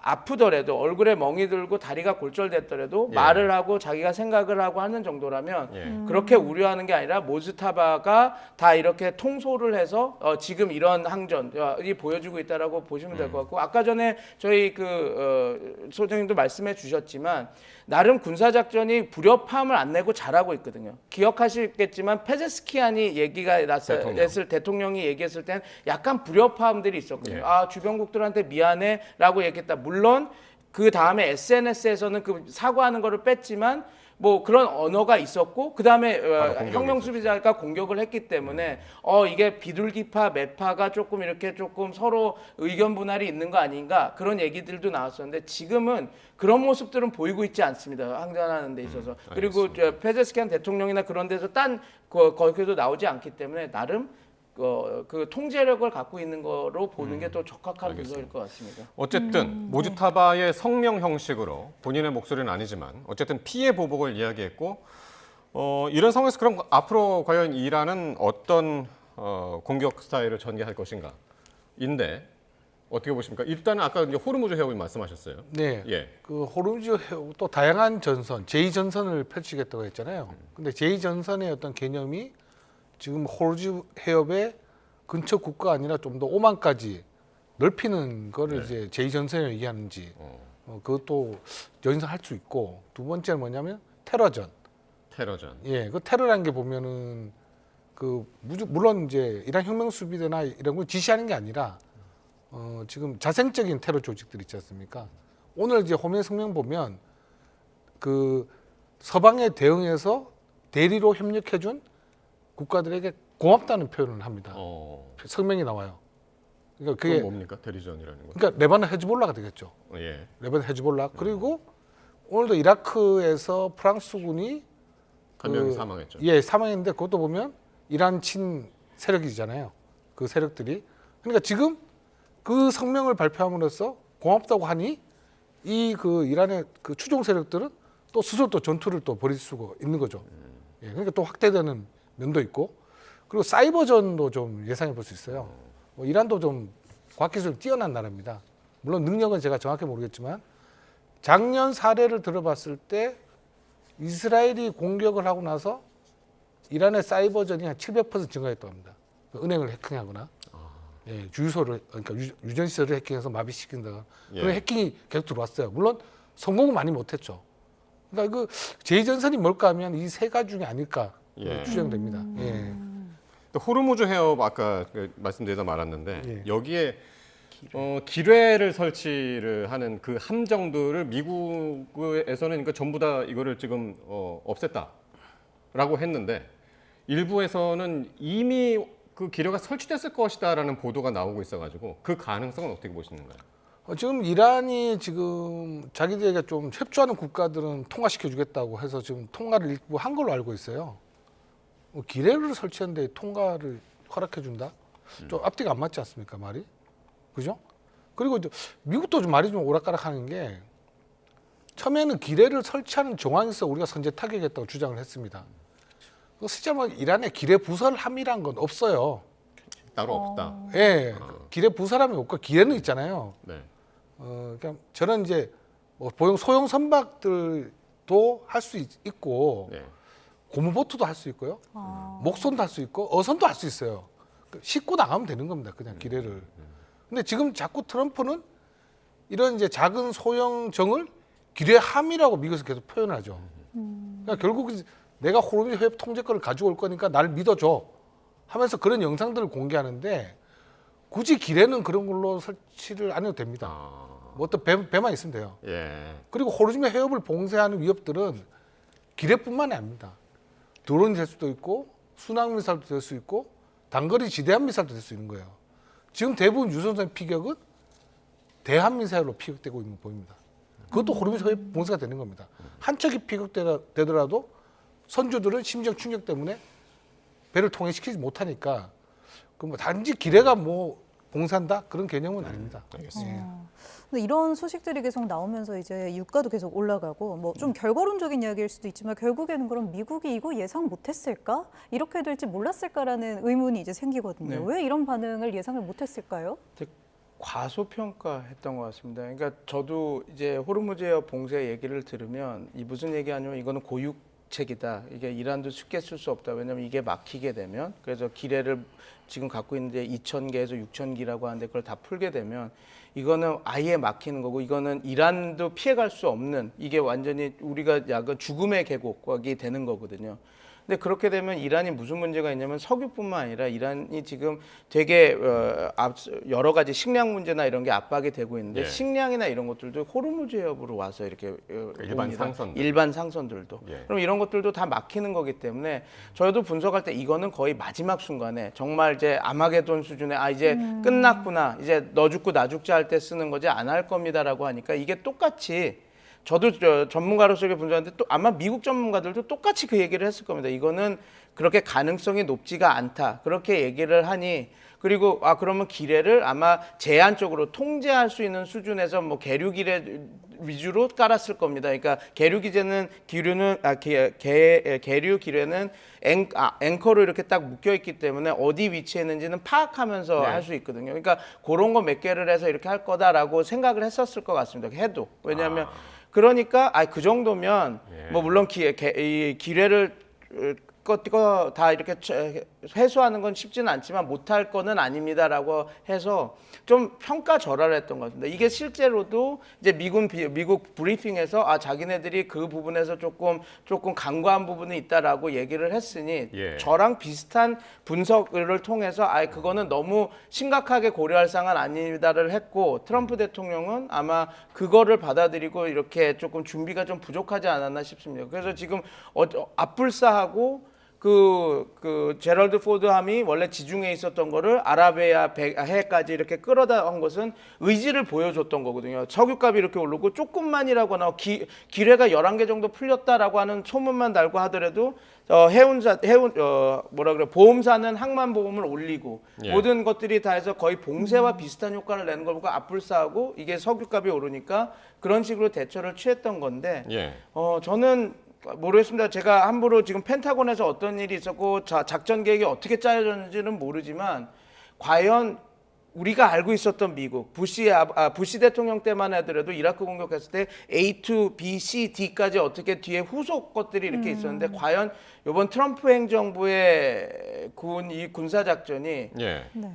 아프더라도 얼굴에 멍이 들고 다리가 골절됐더라도 말을 하고 자기가 생각을 하고 하는 정도라면 그렇게 우려하는 게 아니라 모즈타바가 다 이렇게 통솔을 해서 지금 이런 항전이 보여주고 있다라고 보시면 될 것 같고, 아까 전에 저희 소장님도 말씀해 주셨지만 나름 군사작전이 불협화음을 안 내고 잘하고 있거든요. 기억하시겠지만 페제스키안이 얘기가 대통령이 얘기했을 땐 약간 불협화음들이 있었거든요. 주변국들한테 미안해라고 얘기했다. 물론 그 다음에 SNS에서는 그 사과하는 거를 뺐지만 뭐 그런 언어가 있었고, 그 다음에 혁명 수비자가 공격을 했기 때문에 이게 비둘기파, 매파가 조금 이렇게 조금 서로 의견 분할이 있는 거 아닌가 그런 얘기들도 나왔었는데, 지금은 그런 모습들은 보이고 있지 않습니다. 항전하는 데 있어서. 그리고 페제스키안 대통령이나 그런 데서 거기도 나오지 않기 때문에 나름 그 통제력을 갖고 있는 거로 보는 게 또 적합한 분석일 것 같습니다. 어쨌든 모즈타바의 성명 형식으로 본인의 목소리는 아니지만 어쨌든 피해 보복을 이야기했고, 이런 상황에서 그럼 앞으로 과연 이란은 어떤 공격 스타일을 전개할 것인가? 인데 어떻게 보십니까? 일단은 아까 이제 호르무즈 해협을 말씀하셨어요. 네. 그 호르무즈 해협 또 다양한 전선, 제2전선을 펼치겠다고 했잖아요. 근데 제2전선의 어떤 개념이 지금 호르무즈 해협의 근처 국가가 아니라 좀 더 오만까지 넓히는 거를 이제 제2전선을 얘기하는지 그것도 연상할 수 있고, 두 번째는 뭐냐면 테러전. 그 테러라는 게 보면은 물론 이제 이란 혁명 수비대나 이런 걸 지시하는 게 아니라 지금 자생적인 테러 조직들 있지 않습니까? 오늘 이제 호메이 성명 보면 그 서방에 대응해서 대리로 협력해준 국가들에게 고맙다는 표현을 합니다. 성명이 나와요. 그러니까 그게 뭡니까? 대리전이라는 거. 그러니까 레바논 헤즈볼라가 되겠죠. 레바논 헤즈볼라. 그리고 오늘도 이라크에서 프랑스군이 한 명이 사망했죠. 사망했는데 그것도 보면 이란 친 세력이잖아요. 그 세력들이. 그러니까 지금 그 성명을 발표함으로써 고맙다고 하니 이 이란의 그 추종 세력들은 또 스스로 또 전투를 또 벌일 수가 있는 거죠. 그러니까 또 확대되는 면도 있고, 그리고 사이버전도 좀 예상해 볼 수 있어요. 이란도 좀 과학기술이 뛰어난 나라입니다. 물론 능력은 제가 정확히 모르겠지만 작년 사례를 들어봤을 때 이스라엘이 공격을 하고 나서 이란의 사이버전이 한 700% 증가했다고 합니다. 은행을 해킹하거나. 예, 주유소를 그러니까 유전 시설을 해킹해서 마비시킨다. 그런 예. 해킹이 계속 들어왔어요. 물론 성공은 많이 못했죠. 그러니까 그 제2전선이 뭘까 하면 이 세 가지 중에 아닐까 예. 추정됩니다. 예. 또 호르무즈 해협 아까 말씀드리다 말았는데 예. 여기에 기뢰를 설치를 하는 그 함정들을 미국에서는 그러니까 전부 다 이거를 지금 없앴다라고 했는데 일부에서는 이미 그 기뢰가 설치됐을 것이다라는 보도가 나오고 있어가지고 그 가능성은 어떻게 보시는가요? 지금 이란이 지금 자기들에게 좀 협조하는 국가들은 통과시켜주겠다고 해서 지금 통과를 일부 한 걸로 알고 있어요. 기뢰를 설치했는데 통과를 허락해준다? 좀 앞뒤가 안 맞지 않습니까, 말이? 그죠? 그리고 미국도 좀 말이 좀 오락가락하는 게 처음에는 기뢰를 설치하는 정황이 있어 우리가 선제 타격했다고 주장을 했습니다. 실제 뭐 이란에 기뢰 부설함이란 건 없어요. 따로 없다. 예, 기뢰 부설함이 없고 기뢰는 있잖아요. 네. 그러니까 저는 이제 뭐 소형 선박들도 할 수 있고 네. 고무보트도 할 수 있고요. 목선도 할 수 있고 어선도 할 수 있어요. 싣고 나가면 되는 겁니다. 그냥 기뢰를. 근데 지금 자꾸 트럼프는 이런 이제 작은 소형정을 기뢰함이라고 미국에서 계속 표현하죠. 그러니까 결국 내가 호르무즈 해협 통제권을 가지고 올 거니까 날 믿어줘 하면서 그런 영상들을 공개하는데 굳이 기뢰는 그런 걸로 설치를 안 해도 됩니다. 뭐 어떤 배만 있으면 돼요. 예. 그리고 호르무즈 해협을 봉쇄하는 위협들은 기뢰뿐만이 아닙니다. 드론이 될 수도 있고 순항 미사일도 될 수 있고 단거리 지대함 미사일도 될 수 있는 거예요. 지금 대부분 유선선 피격은 대함 미사일로 피격되고 있는 거 보입니다. 그것도 호르무즈 해협 봉쇄가 되는 겁니다. 한 척이 피격되더라도 선주들은 심정 충격 때문에 배를 통행시키지 못하니까 그 뭐 단지 기뢰가 뭐 봉쇄한다 그런 개념은 아닙니다. 알겠습니다. 근데 이런 소식들이 계속 나오면서 이제 유가도 계속 올라가고 뭐 좀 결과론적인 이야기일 수도 있지만 결국에는 그럼 미국이 이거 예상 못했을까? 이렇게 될지 몰랐을까라는 의문이 이제 생기거든요. 네. 왜 이런 반응을 예상을 못했을까요? 과소평가했던 것 같습니다. 그러니까 저도 이제 호르무즈 해협 봉쇄 얘기를 들으면 이 무슨 얘기하냐면 이거는 고육책이다. 이게 이란도 쉽게 쓸 수 없다. 왜냐하면 이게 막히게 되면 그래서 기뢰를 지금 갖고 있는데 2,000개에서 6,000기라고 하는데 그걸 다 풀게 되면 이거는 아예 막히는 거고 이거는 이란도 피해갈 수 없는 이게 완전히 우리가 약간 죽음의 계곡이 되는 거거든요. 근데 그렇게 되면 이란이 무슨 문제가 있냐면 석유뿐만 아니라 이란이 지금 되게 여러 가지 식량 문제나 이런 게 압박이 되고 있는데 예. 식량이나 이런 것들도 호르무즈 해협으로 와서 이렇게 일반 옵니다. 상선들. 일반 상선들도. 예. 그럼 이런 것들도 다 막히는 거기 때문에 저희도 분석할 때 이거는 거의 마지막 순간에 정말 이제 아마게돈 수준의 이제 끝났구나. 이제 너 죽고 나 죽자 할 때 쓰는 거지 안 할 겁니다라고 하니까 이게 똑같이 저도 전문가로서 분석하는데 또 아마 미국 전문가들도 똑같이 그 얘기를 했을 겁니다. 이거는 그렇게 가능성이 높지가 않다. 그렇게 얘기를 하니 그리고 그러면 기뢰를 아마 제한적으로 통제할 수 있는 수준에서 뭐 계류 기뢰 위주로 깔았을 겁니다. 그러니까 계류 기뢰는 계류 기뢰는 앵커로 이렇게 딱 묶여 있기 때문에 어디 위치했는지는 파악하면서 네. 할 수 있거든요. 그러니까 그런 거 몇 개를 해서 이렇게 할 거다라고 생각을 했었을 것 같습니다. 해도 왜냐하면 그러니까 그 정도면 예. 뭐 물론 이 기뢰를 다 이렇게 해소하는 건 쉽지는 않지만 못할 거는 아닙니다라고 해서 좀 평가절하했던 것 같은데 이게 실제로도 이제 미국 브리핑에서 자기네들이 그 부분에서 조금 간과한 부분이 있다라고 얘기를 했으니 예. 저랑 비슷한 분석을 통해서 그거는 너무 심각하게 고려할 사항은 아니다를 했고 트럼프 대통령은 아마 그거를 받아들이고 이렇게 조금 준비가 좀 부족하지 않았나 싶습니다. 그래서 지금 앞불사하고 그 제럴드 포드함이 원래 지중해에 있었던 거를 아라비아 해까지 이렇게 끌어다 온 것은 의지를 보여줬던 거거든요. 석유값이 이렇게 오르고 조금만이라거나 기뢰가 11개 정도 풀렸다라고 하는 소문만 달고 하더라도 보험사는 항만 보험을 올리고 예. 모든 것들이 다 해서 거의 봉쇄와 비슷한 효과를 내는 걸 보고 앞불사하고 이게 석유값이 오르니까 그런 식으로 대처를 취했던 건데 예. 저는 모르겠습니다. 제가 함부로 지금 펜타곤에서 어떤 일이 있었고 작전 계획이 어떻게 짜여졌는지는 모르지만 과연 우리가 알고 있었던 미국 부시 대통령 때만 하더라도 이라크 공격했을 때 A2, B, C, D까지 어떻게 뒤에 후속 것들이 이렇게 있었는데 과연 이번 트럼프 행정부의 이 군사 작전이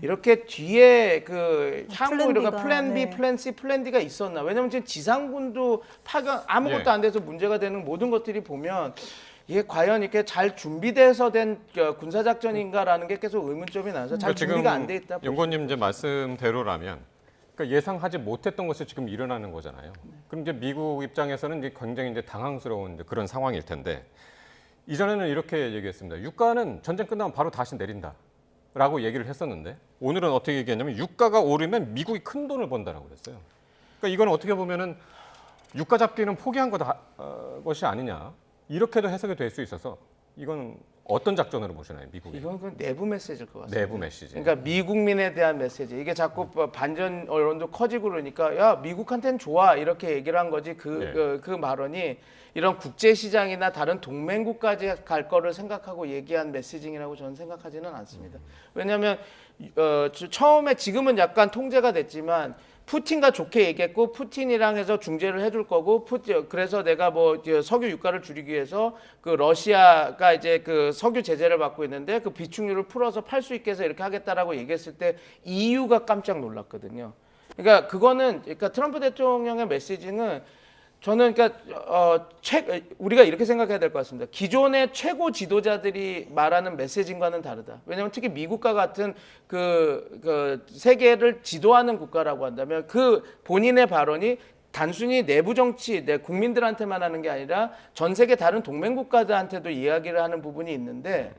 이렇게 뒤에 그 향후 이런 플랜 B, 플랜 C, 플랜 D가 있었나? 왜냐면 지금 지상군도 파견 아무것도 안 돼서 문제가 되는 모든 것들이 보면 이게 과연 이렇게 잘 준비돼서 된 군사 작전인가라는 게 계속 의문점이 나서 잘 준비가 안 돼 있다. 연구원님 이제 말씀대로라면 그러니까 예상하지 못했던 것이 지금 일어나는 거잖아요. 그럼 이제 미국 입장에서는 이제 굉장히 이제 당황스러운 이제 그런 상황일 텐데 이전에는 이렇게 얘기했습니다. 유가는 전쟁 끝나면 바로 다시 내린다라고 얘기를 했었는데 오늘은 어떻게 얘기했냐면 유가가 오르면 미국이 큰 돈을 번다라고 그랬어요. 그러니까 이건 어떻게 보면은 유가 잡기는 포기한 것이 아니냐. 이렇게도 해석이 될 수 있어서 이건 어떤 작전으로 보시나요, 미국이? 이건 그 내부 메시지일 것 같습니다. 내부 메시지. 그러니까 미국민에 대한 메시지. 이게 자꾸 반전 언론도 커지고 그러니까 야 미국한테는 좋아 이렇게 얘기를 한 거지 그 발언이 이런 국제 시장이나 다른 동맹국까지 갈 거를 생각하고 얘기한 메시징이라고 저는 생각하지는 않습니다. 왜냐하면 처음에 지금은 약간 통제가 됐지만. 푸틴과 좋게 얘기했고 푸틴이랑 해서 중재를 해줄 거고 그래서 내가 뭐 석유 유가를 줄이기 위해서 그 러시아가 이제 그 석유 제재를 받고 있는데 그 비축률을 풀어서 팔 수 있게 해서 이렇게 하겠다라고 얘기했을 때 EU가 깜짝 놀랐거든요. 그러니까 그러니까 트럼프 대통령의 메시지는 저는 그러니까 우리가 이렇게 생각해야 될 것 같습니다. 기존의 최고 지도자들이 말하는 메시지과는 다르다. 왜냐하면 특히 미국과 같은 그 세계를 지도하는 국가라고 한다면 그 본인의 발언이 단순히 내부 정치, 내 국민들한테만 하는 게 아니라 전 세계 다른 동맹 국가들한테도 이야기를 하는 부분이 있는데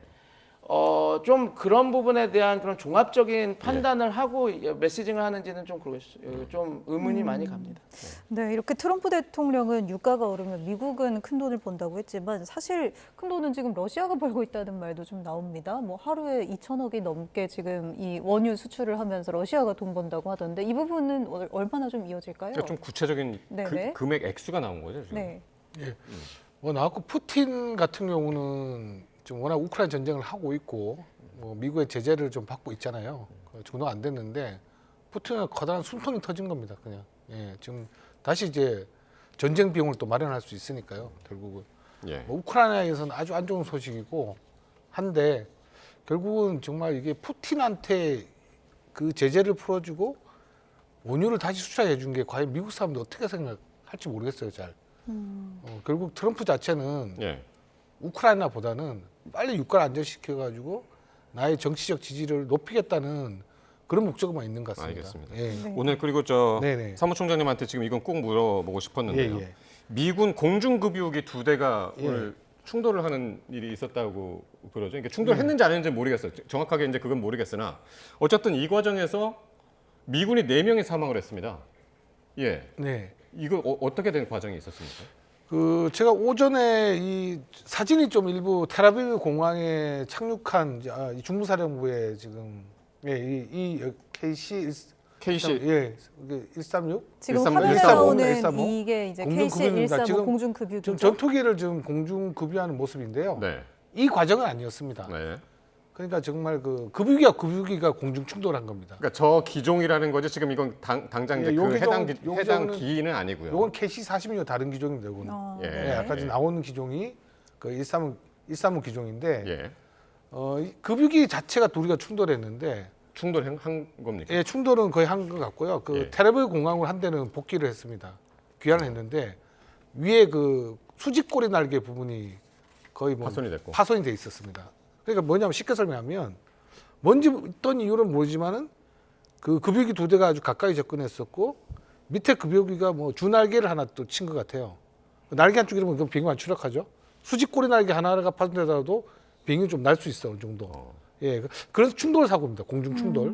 좀 그런 부분에 대한 그런 종합적인 판단을 하고 메시징을 하는지는 좀 의문이 많이 갑니다. 네, 이렇게 트럼프 대통령은 유가가 오르면 미국은 큰 돈을 번다고 했지만 사실 큰 돈은 지금 러시아가 벌고 있다는 말도 좀 나옵니다. 뭐 하루에 2천억이 넘게 지금 이 원유 수출을 하면서 러시아가 돈 번다고 하던데 이 부분은 얼마나 좀 이어질까요? 그러니까 좀 구체적인 금액 액수가 나온 거죠, 지금. 네. 예. 뭐 나왔고 푸틴 같은 경우는 지금 워낙 우크라이나 전쟁을 하고 있고 뭐 미국의 제재를 좀 받고 있잖아요. 정도 안 됐는데 푸틴은 커다란 숨통이 터진 겁니다. 그냥 지금 다시 이제 전쟁 비용을 또 마련할 수 있으니까요. 결국은 뭐 우크라이나에서는 아주 안 좋은 소식이고 한데 결국은 정말 이게 푸틴한테 그 제재를 풀어주고 원유를 다시 수출해 준 게 과연 미국 사람들 어떻게 생각할지 모르겠어요. 잘. 결국 트럼프 자체는 우크라이나보다는 빨리 유가를 안정시켜가지고 나의 정치적 지지를 높이겠다는 그런 목적만 있는 것 같습니다. 알겠습니다. 오늘 그리고 사무총장님한테 지금 이건 꼭 물어보고 싶었는데요. 미군 공중급유기 2대가 오늘 충돌을 하는 일이 있었다고 그러죠. 이게 충돌했는지 안 했는지 모르겠어요. 정확하게 이제 그건 모르겠으나 어쨌든 이 과정에서 미군이 4명이 사망을 했습니다. 이거 어떻게 된 과정이 있었습니까? 제가 오전에 이 사진이 좀 일부 텔아비브 공항에 착륙한 이 중부사령부의 지금 이 KC-136 지금 화면에 나오는 이게 이제 KC-135 공중급유기죠. 지금 전투기를 지금 공중급유하는 모습인데요. 이 과정은 아니었습니다. 그러니까 정말 그 급유기가 공중 충돌한 겁니다. 그러니까 저 기종이라는 거죠. 지금 이건 당장 이제 그 해당 기는 아니고요. 이건 KC-46 다른 기종입니다. 이건 아까 나오는 기종이 그 135 기종인데 급유기 자체가 둘이가 충돌했는데 충돌한 겁니까? 충돌은 거의 한 것 같고요. 텔아비브 공항으로 한 대는 복귀를 했습니다. 귀환을 했는데 위에 그 수직꼬리 날개 부분이 거의 파손이 돼 있었습니다. 그러니까 뭐냐면 쉽게 설명하면 먼지 있던 이유는 모르지만은 그 급유기 2대가 아주 가까이 접근했었고 밑에 급유기가 뭐 주날개를 하나 또 친 것 같아요. 날개 한쪽 이러면 그럼 비행기만 추락하죠. 수직꼬리 날개 하나가 파손되더라도 비행기 좀 날 수 있어 어느 정도. 그래서 충돌 사고입니다. 공중 충돌.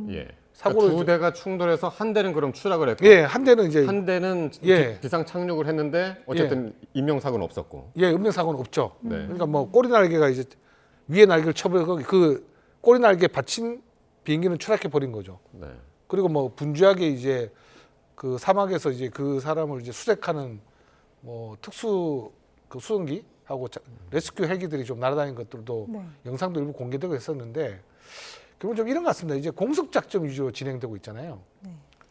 사고를 2대가 충돌해서 한 대는 그럼 추락을 했고, 한 대는 비상 착륙을 했는데 어쨌든 인명 사고는 없었고. 인명 사고는 없죠. 그러니까 뭐 꼬리 날개가 이제 위에 날개를 쳐버려서 그 꼬리 날개에 받친 비행기는 추락해 버린 거죠. 그리고 뭐 분주하게 이제 그 사막에서 이제 그 사람을 이제 수색하는 뭐 특수 그 수송기하고 레스큐 헬기들이 좀 날아다니는 것들도 영상도 일부 공개되고 했었는데 결국 좀 이런 것 같습니다. 이제 공습 작전 위주로 진행되고 있잖아요.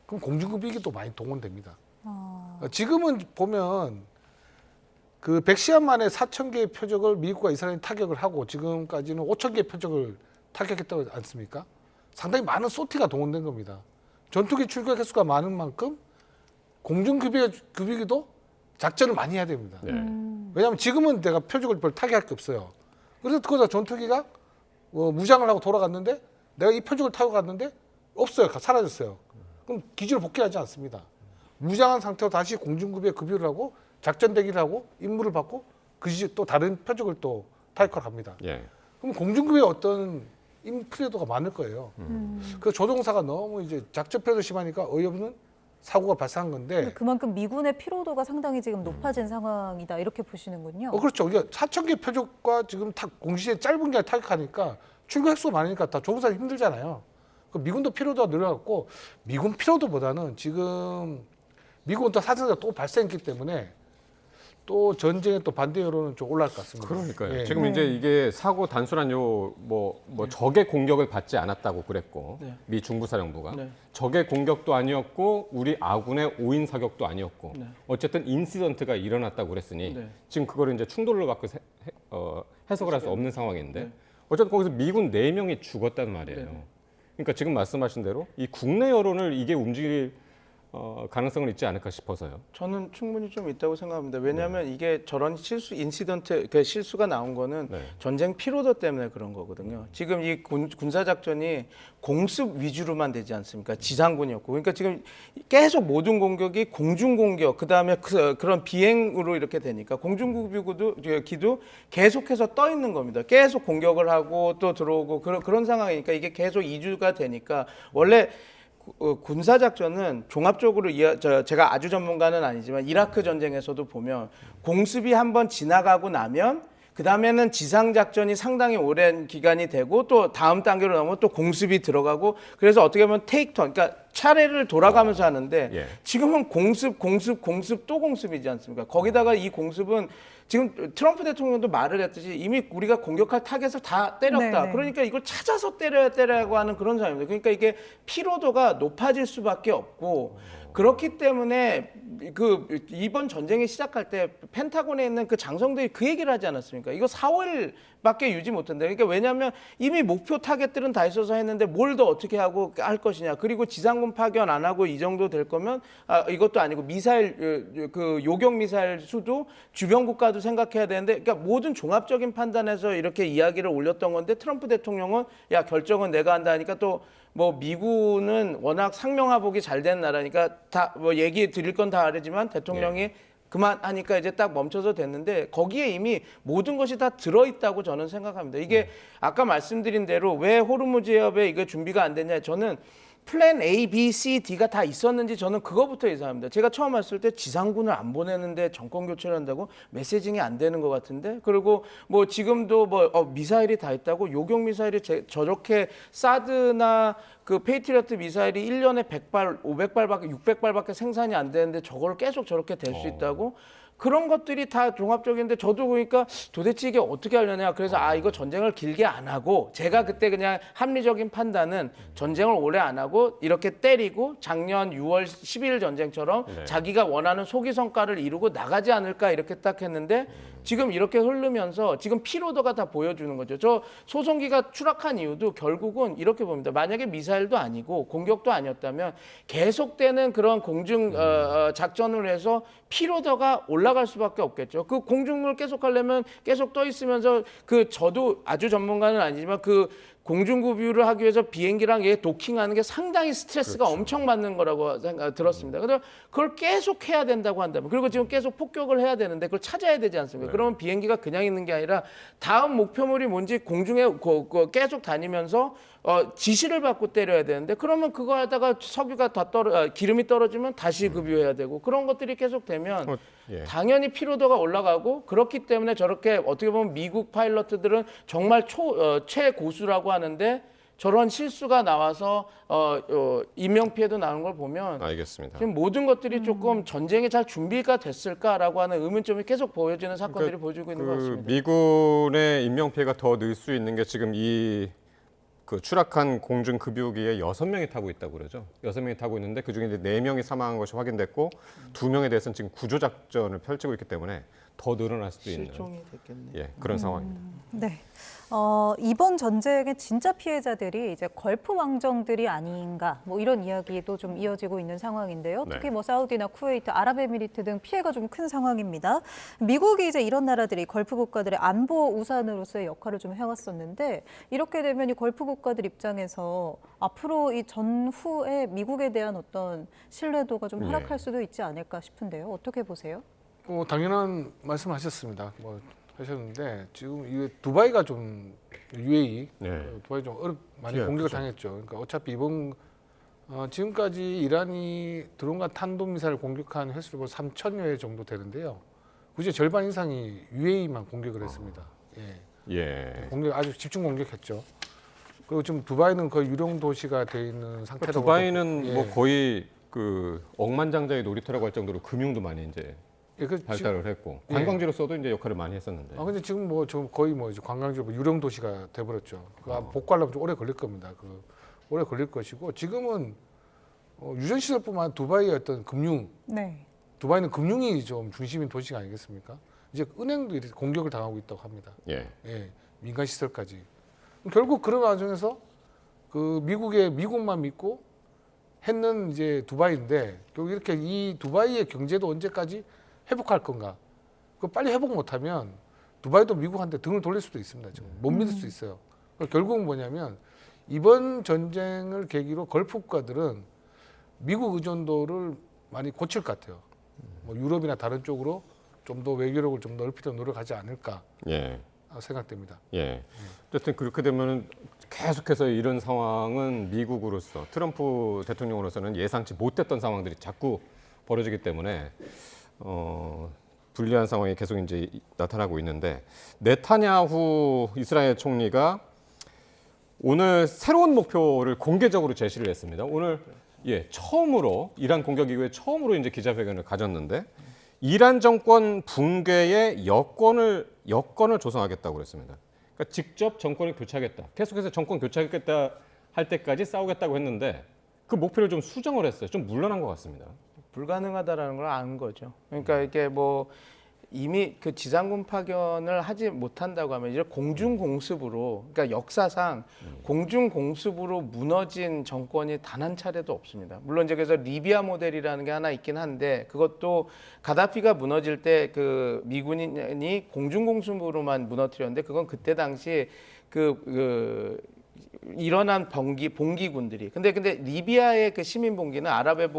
그럼 공중급이 또 많이 동원됩니다. 지금은 보면 그 100시간 만에 4,000개의 표적을 미국과 이스라엘이 타격을 하고 지금까지는 5,000개의 표적을 타격했다고 하지 않습니까? 상당히 많은 소티가 동원된 겁니다. 전투기 출격 횟수가 많은 만큼 공중급이기도 작전을 많이 해야 됩니다. 왜냐하면 지금은 내가 표적을 별 타격할 게 없어요. 그래서 그거다 전투기가 무장을 하고 돌아갔는데 내가 이 표적을 타고 갔는데 없어요. 사라졌어요. 그럼 기지로 복귀하지 않습니다. 무장한 상태로 다시 공중급에 급유를 하고 작전 대기를 하고 임무를 받고 그 시절 또 다른 표적을 또 타격을 합니다. 그럼 공중급에 어떤 인프레도가 많을 거예요. 그 조종사가 너무 이제 작전 피로도 심하니까 어이없는 사고가 발생한 건데 그만큼 미군의 피로도가 상당히 지금 높아진 상황이다 이렇게 보시는군요. 그렇죠. 이게 4,000개 표적과 지금 공시에 짧은 게 타격하니까 출격 횟수가 많으니까 다 조종사가 힘들잖아요. 미군도 피로도가 늘어났고 미군 피로도보다는 지금 미국은 또 사상자가 또 발생했기 때문에 또 전쟁에 또 반대 여론은 좀 올라갈 것 같습니다. 그러니까요. 지금 이제 이게 사고 단순한 적의 공격을 받지 않았다고 그랬고 미 중부사령부가 적의 공격도 아니었고 우리 아군의 오인 사격도 아니었고 어쨌든 인시던트가 일어났다고 그랬으니 지금 그거를 이제 충돌로 갖고 해석을 할 수 없는 상황인데 어쨌든 거기서 미군 4명이 죽었단 말이에요. 그러니까 지금 말씀하신 대로 이 국내 여론을 이게 움직일 가능성은 있지 않을까 싶어서요. 저는 충분히 좀 있다고 생각합니다. 왜냐하면 이게 저런 인시던트, 실수가 나온 거는 전쟁 피로도 때문에 그런 거거든요. 지금 이 군사작전이 공습 위주로만 되지 않습니까? 지상군이었고. 그러니까 지금 계속 모든 공격이 공중공격, 그다음에 그런 비행으로 이렇게 되니까 공중기도 계속해서 떠 있는 겁니다. 계속 공격을 하고 또 들어오고 그런 상황이니까 이게 계속 2주가 되니까 원래 군사작전은 종합적으로 제가 아주 전문가는 아니지만 이라크 전쟁에서도 보면 공습이 한번 지나가고 나면 그 다음에는 지상작전이 상당히 오랜 기간이 되고 또 다음 단계로 넘어면 또 공습이 들어가고 그래서 어떻게 보면 테이크턴, 그러니까 차례를 돌아가면서 하는데 지금은 공습 또 공습이지 않습니까? 거기다가 이 공습은 지금 트럼프 대통령도 말을 했듯이 이미 우리가 공격할 타겟을 다 때렸다. 그러니까 이걸 찾아서 때려야고 하는 그런 상황입니다. 그러니까 이게 피로도가 높아질 수밖에 없고 그렇기 때문에 이번 전쟁이 시작할 때 펜타곤에 있는 그 장성들이 그 얘기를 하지 않았습니까? 이거 4월밖에 유지 못한다. 그러니까 왜냐하면 이미 목표 타겟들은 다 있어서 했는데 뭘 더 어떻게 하고 할 것이냐. 그리고 지상군 파견 안 하고 이 정도 될 거면 이것도 아니고 미사일 요격 미사일 수도 주변 국가도 생각해야 되는데 그러니까 모든 종합적인 판단에서 이렇게 이야기를 올렸던 건데 트럼프 대통령은 야 결정은 내가 한다 하니까 또 미군은 워낙 상명하복이 잘 된 나라니까 다 얘기 드릴 건 다 알지만 대통령이 그만하니까 이제 딱 멈춰서 됐는데 거기에 이미 모든 것이 다 들어있다고 저는 생각합니다. 이게 아까 말씀드린 대로 왜 호르무즈 해협에 이거 준비가 안 됐냐 저는 플랜 A, B, C, D가 다 있었는지 저는 그거부터 예상합니다. 제가 처음 왔을 때 지상군을 안 보내는데 정권 교체를 한다고 메시징이 안 되는 것 같은데 그리고 지금도 미사일이 다 있다고 요격 미사일이 저렇게 사드나 그 페이트리어트 미사일이 1년에 100발, 500발밖에 600발밖에 생산이 안 되는데 저걸 계속 저렇게 될 수 있다고 그런 것들이 다 종합적인데 저도 보니까 도대체 이게 어떻게 하려냐 그래서 이거 전쟁을 길게 안 하고 제가 그때 그냥 합리적인 판단은 전쟁을 오래 안 하고 이렇게 때리고 작년 6월 12일 전쟁처럼 자기가 원하는 소기 성과를 이루고 나가지 않을까 이렇게 딱 했는데 지금 이렇게 흐르면서 지금 피로도가 다 보여주는 거죠. 저 소송기가 추락한 이유도 결국은 이렇게 봅니다. 만약에 미사일도 아니고 공격도 아니었다면 계속되는 그런 공중 작전을 해서 피로도가 올라갈 수밖에 없겠죠. 그 공중을 계속 하려면 계속 떠 있으면서 저도 아주 전문가는 아니지만 공중급유를 하기 위해서 비행기랑 도킹하는 게 상당히 스트레스가 엄청 받는 거라고 들었습니다. 그래서 그걸 계속 해야 된다고 한다면 그리고 지금 계속 폭격을 해야 되는데 그걸 찾아야 되지 않습니까? 그러면 비행기가 그냥 있는 게 아니라 다음 목표물이 뭔지 공중에 계속 다니면서 지시를 받고 때려야 되는데 그러면 그거 하다가 석유가 기름이 떨어지면 다시 급유해야 되고 그런 것들이 계속 되면 당연히 피로도가 올라가고 그렇기 때문에 저렇게 어떻게 보면 미국 파일럿들은 정말 최고수라고 하는데 저런 실수가 나와서 인명피해도 나는 걸 보면 알겠습니다. 지금 모든 것들이 조금 전쟁에 잘 준비가 됐을까라고 하는 의문점이 계속 보여지는 사건들이 보여주고 있는 것 같습니다. 미군의 인명피해가 더 늘 수 있는 게 지금 이 그 추락한 공중 급유기에 6명이 타고 있다고 그러죠. 6명이 타고 있는데 그중에 이제 4명이 사망한 것이 확인됐고 2명에 대해서는 지금 구조 작전을 펼치고 있기 때문에 더 늘어날 수도 있는 실종이 됐겠네요. 예, 그런 상황입니다. 네. 이번 전쟁의 진짜 피해자들이 이제 걸프 왕정들이 아닌가 뭐 이런 이야기도 좀 이어지고 있는 상황인데요. 네. 특히 뭐 사우디나 쿠웨이트, 아랍에미리트 등 피해가 좀 큰 상황입니다. 미국이 이제 이런 나라들이 걸프 국가들의 안보 우산으로서의 역할을 좀 해왔었는데 이렇게 되면 이 걸프 국가들 입장에서 앞으로 이 전후에 미국에 대한 어떤 신뢰도가 좀 하락할 수도 있지 않을까 싶은데요. 어떻게 보세요? 당연한 말씀하셨습니다. 하셨는데 지금 이 두바이가 좀 UAE 두바이 좀 많이 공격을 당했죠. 그러니까 어차피 이번 지금까지 이란이 드론과 탄도미사일 공격한 횟수로 3,000여 회 정도 되는데요. 그중에 절반 이상이 UAE만 공격을 했습니다. 공격 아주 집중 공격했죠. 그리고 지금 두바이는 거의 유령 도시가 돼 있는 상태라고. 두바이는 뭐 거의 그 억만장자의 놀이터라고 할 정도로 금융도 많이 이제 발달을 했고 관광지로서도 이제 역할을 많이 했었는데. 근데 지금 좀 거의 이제 관광지로 유령 도시가 돼버렸죠. 복구하려면 좀 오래 걸릴 겁니다. 오래 걸릴 것이고 지금은 유전 시설뿐만 두바이의 어떤 금융, 두바이는 금융이 좀 중심인 도시가 아니겠습니까? 이제 은행도 이렇게 공격을 당하고 있다고 합니다. 민간 시설까지. 결국 그런 와중에서 그 미국만 믿고 했는 이제 두바이인데 결국 이렇게 이 두바이의 경제도 언제까지 회복할 건가? 그 빨리 회복 못하면 두바이도 미국한테 등을 돌릴 수도 있습니다. 지금 못 믿을 수 있어요. 결국은 뭐냐면 이번 전쟁을 계기로 걸프 국가들은 미국 의존도를 많이 고칠 것 같아요. 유럽이나 다른 쪽으로 좀 더 외교력을 좀 넓히려 노력하지 않을까 생각됩니다. 어쨌든 그렇게 되면 계속해서 이런 상황은 미국으로서 트럼프 대통령으로서는 예상치 못했던 상황들이 자꾸 벌어지기 때문에 불리한 상황이 계속 이제 나타나고 있는데 네타냐후 이스라엘 총리가 오늘 새로운 목표를 공개적으로 제시를 했습니다. 오늘 처음으로 이란 공격 이후에 처음으로 이제 기자회견을 가졌는데 이란 정권 붕괴의 여건을 조성하겠다고 그랬습니다. 그러니까 직접 정권을 교체하겠다. 계속해서 정권 교체하겠다 할 때까지 싸우겠다고 했는데 그 목표를 좀 수정을 했어요. 좀 물러난 것 같습니다. 불가능하다라는 걸 아는 거죠. 그러니까 이게 이미 그 지상군 파견을 하지 못한다고 하면 이제 공중 공습으로, 그러니까 역사상 공중 공습으로 무너진 정권이 단 한 차례도 없습니다. 물론 이제 그래서 리비아 모델이라는 게 하나 있긴 한데 그것도 가다피가 무너질 때 그 미군이 공중 공습으로만 무너뜨렸는데 그건 그때 당시 일어난 봉기군들이 근데 리비아의 그 시민 봉기는 아랍의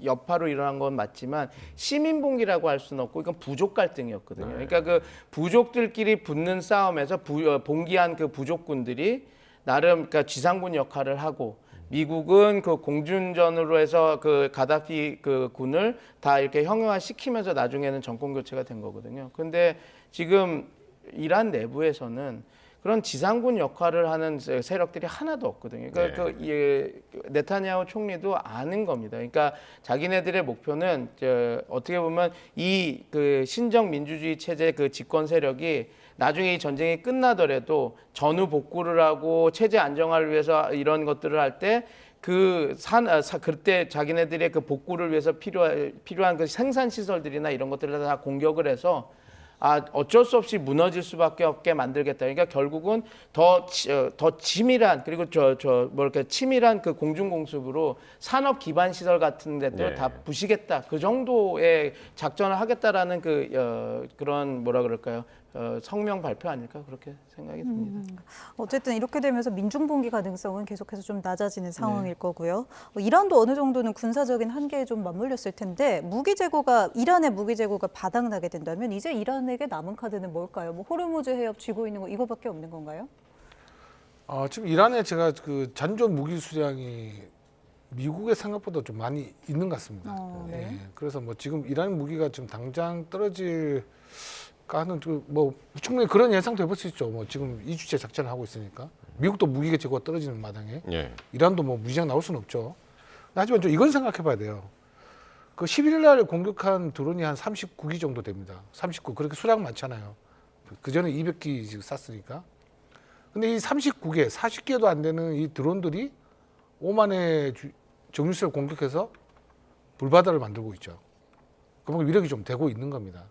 여파로 일어난 건 맞지만 시민 봉기라고 할 수는 없고 이건 부족 갈등이었거든요. 그러니까 그 부족들끼리 붙는 싸움에서 봉기한 그 부족군들이 나름 그러니까 지상군 역할을 하고 미국은 그 공준전으로 해서 그 가다피 그 군을 다 이렇게 형용화 시키면서 나중에는 정권 교체가 된 거거든요. 근데 지금 이란 내부에서는 그런 지상군 역할을 하는 세력들이 하나도 없거든요. 그러니까 네타냐후 총리도 아는 겁니다. 그러니까 자기네들의 목표는 어떻게 보면 이 그 신정 민주주의 체제 그 집권 세력이 나중에 이 전쟁이 끝나더라도 전후 복구를 하고 체제 안정화를 위해서 이런 것들을 할 때 그때 자기네들의 그 복구를 위해서 필요한 그 생산 시설들이나 이런 것들을 다 공격을 해서 어쩔 수 없이 무너질 수밖에 없게 만들겠다. 그러니까 결국은 더 치밀한 그리고 이렇게 치밀한 그 공중 공습으로 산업 기반 시설 같은 데도 다 부시겠다. 그 정도의 작전을 하겠다라는 그런 뭐라 그럴까요? 성명 발표 아닐까 그렇게 생각이 듭니다. 어쨌든 이렇게 되면서 민중봉기 가능성은 계속해서 좀 낮아지는 상황일 거고요. 이란도 어느 정도는 군사적인 한계에 좀 맞물렸을 텐데 이란의 무기 재고가 바닥나게 된다면 이제 이란에게 남은 카드는 뭘까요? 호르무즈 해협 쥐고 있는 거 이거밖에 없는 건가요? 지금 이란에 제가 그 잔존 무기 수량이 미국의 생각보다 좀 많이 있는 것 같습니다. 그래서 지금 이란 무기가 지금 당장 떨어질 하는 충분히 그런 예상도 해볼 수 있죠. 지금 2주째 작전을 하고 있으니까 미국도 무기가 재고가 떨어지는 마당에 이란도 무기장 나올 수는 없죠. 하지만 좀 이건 생각해봐야 돼요. 그 11일 날 공격한 드론이 한 39기 정도 됩니다. 39 그렇게 수량 많잖아요. 그 전에 200기 지금 쐈으니까 근데 이 39개, 40개도 안 되는 이 드론들이 오만의 정유시를 공격해서 불바다를 만들고 있죠. 그만큼 위력이 좀 되고 있는 겁니다.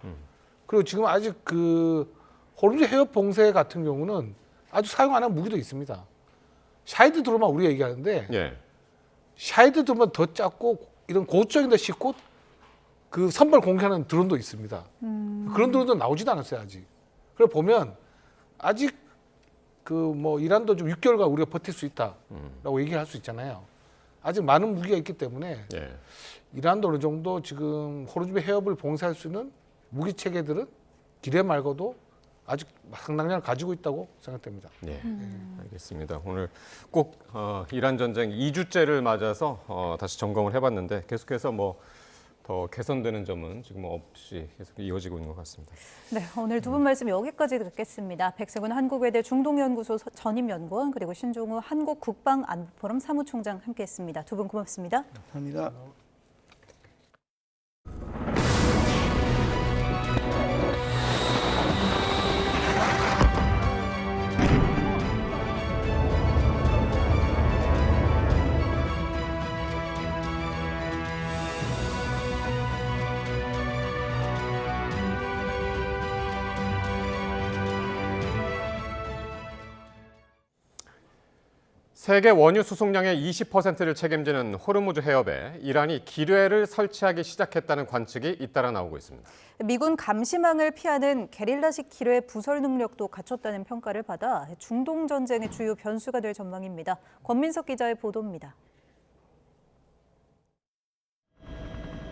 그리고 지금 아직 그 호르무즈 해협 봉쇄 같은 경우는 아주 사용 안 한 무기도 있습니다. 샤헤드 드론만 우리가 얘기하는데 예. 샤헤드 드론만 더 작고 이런 고적인 데 싣고 그 선발 공격하는 드론도 있습니다. 그런 드론도 나오지도 않았어요 아직. 그래 보면 아직 그 뭐 이란도 좀 6개월간 우리가 버틸 수 있다라고 얘기할 수 있잖아요. 아직 많은 무기가 있기 때문에 예. 이란도 어느 정도 지금 호르무즈 해협을 봉쇄할 수 있는 무기 체계들은 기뢰 말고도 아직 상당량을 가지고 있다고 생각됩니다. 네, 알겠습니다. 오늘 꼭 이란 전쟁 2주째를 맞아서 다시 점검을 해봤는데 계속해서 뭐 더 개선되는 점은 지금 없이 계속 이어지고 있는 것 같습니다. 네, 오늘 두 분 말씀 여기까지 듣겠습니다. 백세군 한국외대 중동연구소 전임연구원 그리고 신종우 한국국방안보포럼 사무총장 함께했습니다. 두 분 고맙습니다. 감사합니다. 세계 원유 수송량의 20%를 책임지는 호르무즈 해협에 이란이 기뢰를 설치하기 시작했다는 관측이 잇따라 나오고 있습니다. 미군 감시망을 피하는 게릴라식 기뢰 부설 능력도 갖췄다는 평가를 받아 중동 전쟁의 주요 변수가 될 전망입니다. 권민석 기자의 보도입니다.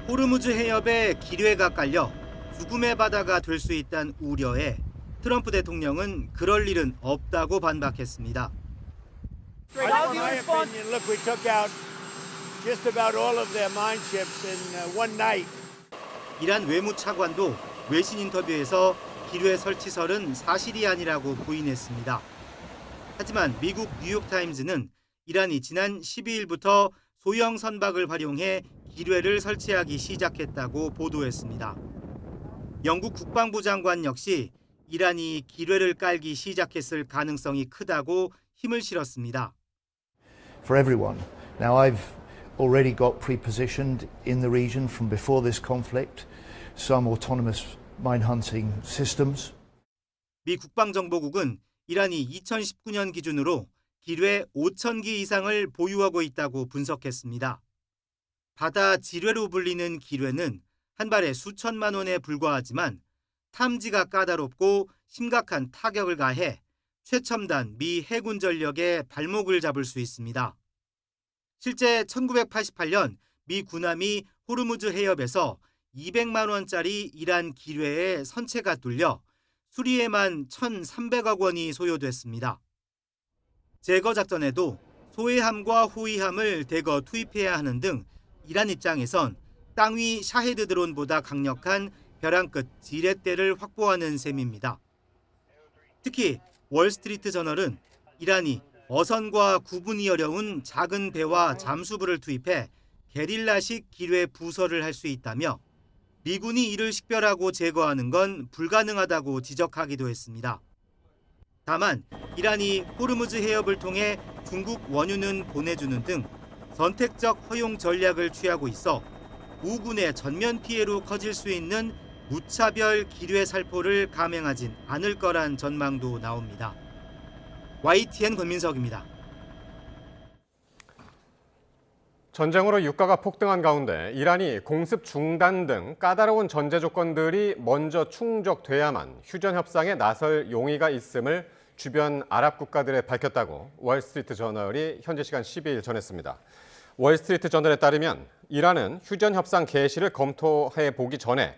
호르무즈 해협에 기뢰가 깔려 죽음의 바다가 될 수 있다는 우려에 트럼프 대통령은 그럴 일은 없다고 반박했습니다. In my opinion, look, we took out just about all of their mine ships in one night. 이란 외무차관도 외신 인터뷰에서 기뢰 설치설은 사실이 아니라고 부인했습니다. 하지만 미국 뉴욕타임즈는 이란이 지난 12일부터 소형 선박을 활용해 기뢰를 설치하기 시작했다고 보도했습니다. 영국 국방부 장관 역시 이란이 기뢰를 깔기 시작했을 가능성이 크다고 힘을 실었습니다. For everyone. Now I've already got pre-positioned in the region from before this conflict, some autonomous mine hunting systems. 미 국방정보국은 이란이 2019년 기준으로 기뢰 5,000기 이상을 보유하고 있다고 분석했습니다. 바다 지뢰로 불리는 기뢰는 한 발에 수천만 원에 불과하지만 탐지가 까다롭고 심각한 타격을 가해 최첨단 미 해군 전력의 발목을 잡을 수 있습니다. 실제 1988년 미 군함이 호르무즈 해협에서 200만 원짜리 이란 기뢰에 선체가 뚫려 수리에만 1,300억 원이 소요됐습니다. 제거 작전에도 소해함과 호위함을 대거 투입해야 하는 등 이란 입장에선 땅 위 샤헤드 드론보다 강력한 벼랑 끝 지렛대를 확보하는 셈입니다. 특히 월스트리트 저널은 이란이 어선과 구분이 어려운 작은 배와 잠수부를 투입해 게릴라식 기뢰 부설을 할 수 있다며 미군이 이를 식별하고 제거하는 건 불가능하다고 지적하기도 했습니다. 다만 이란이 호르무즈 해협을 통해 중국 원유는 보내주는 등 선택적 허용 전략을 취하고 있어 우군의 전면 피해로 커질 수 있는 무차별 기뢰 살포를 감행하진 않을 거란 전망도 나옵니다. YTN 권민석입니다. 전쟁으로 유가가 폭등한 가운데 이란이 공습 중단 등 까다로운 전제 조건들이 먼저 충족돼야만 휴전 협상에 나설 용의가 있음을 주변 아랍 국가들에 밝혔다고 월스트리트 저널이 현지 시간 12일 전했습니다. 월스트리트 저널에 따르면 이란은 휴전 협상 개시를 검토해 보기 전에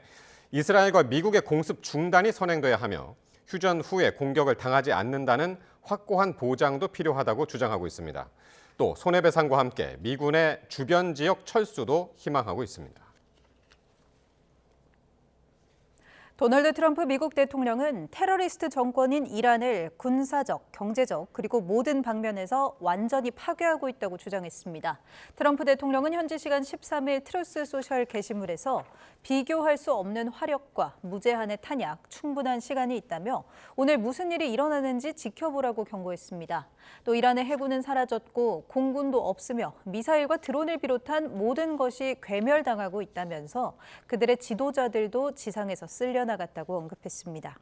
이스라엘과 미국의 공습 중단이 선행돼야 하며 휴전 후에 공격을 당하지 않는다는 확고한 보장도 필요하다고 주장하고 있습니다. 또 손해배상과 함께 미군의 주변 지역 철수도 희망하고 있습니다. 도널드 트럼프 미국 대통령은 테러리스트 정권인 이란을 군사적, 경제적, 그리고 모든 방면에서 완전히 파괴하고 있다고 주장했습니다. 트럼프 대통령은 현지 시간 13일 트루스 소셜 게시물에서 비교할 수 없는 화력과 무제한의 탄약, 충분한 시간이 있다며 오늘 무슨 일이 일어나는지 지켜보라고 경고했습니다. 또 이란의 해군은 사라졌고 공군도 없으며 미사일과 드론을 비롯한 모든 것이 괴멸당하고 있다면서 그들의 지도자들도 지상에서 쓸려나갔다고 언급했습니다.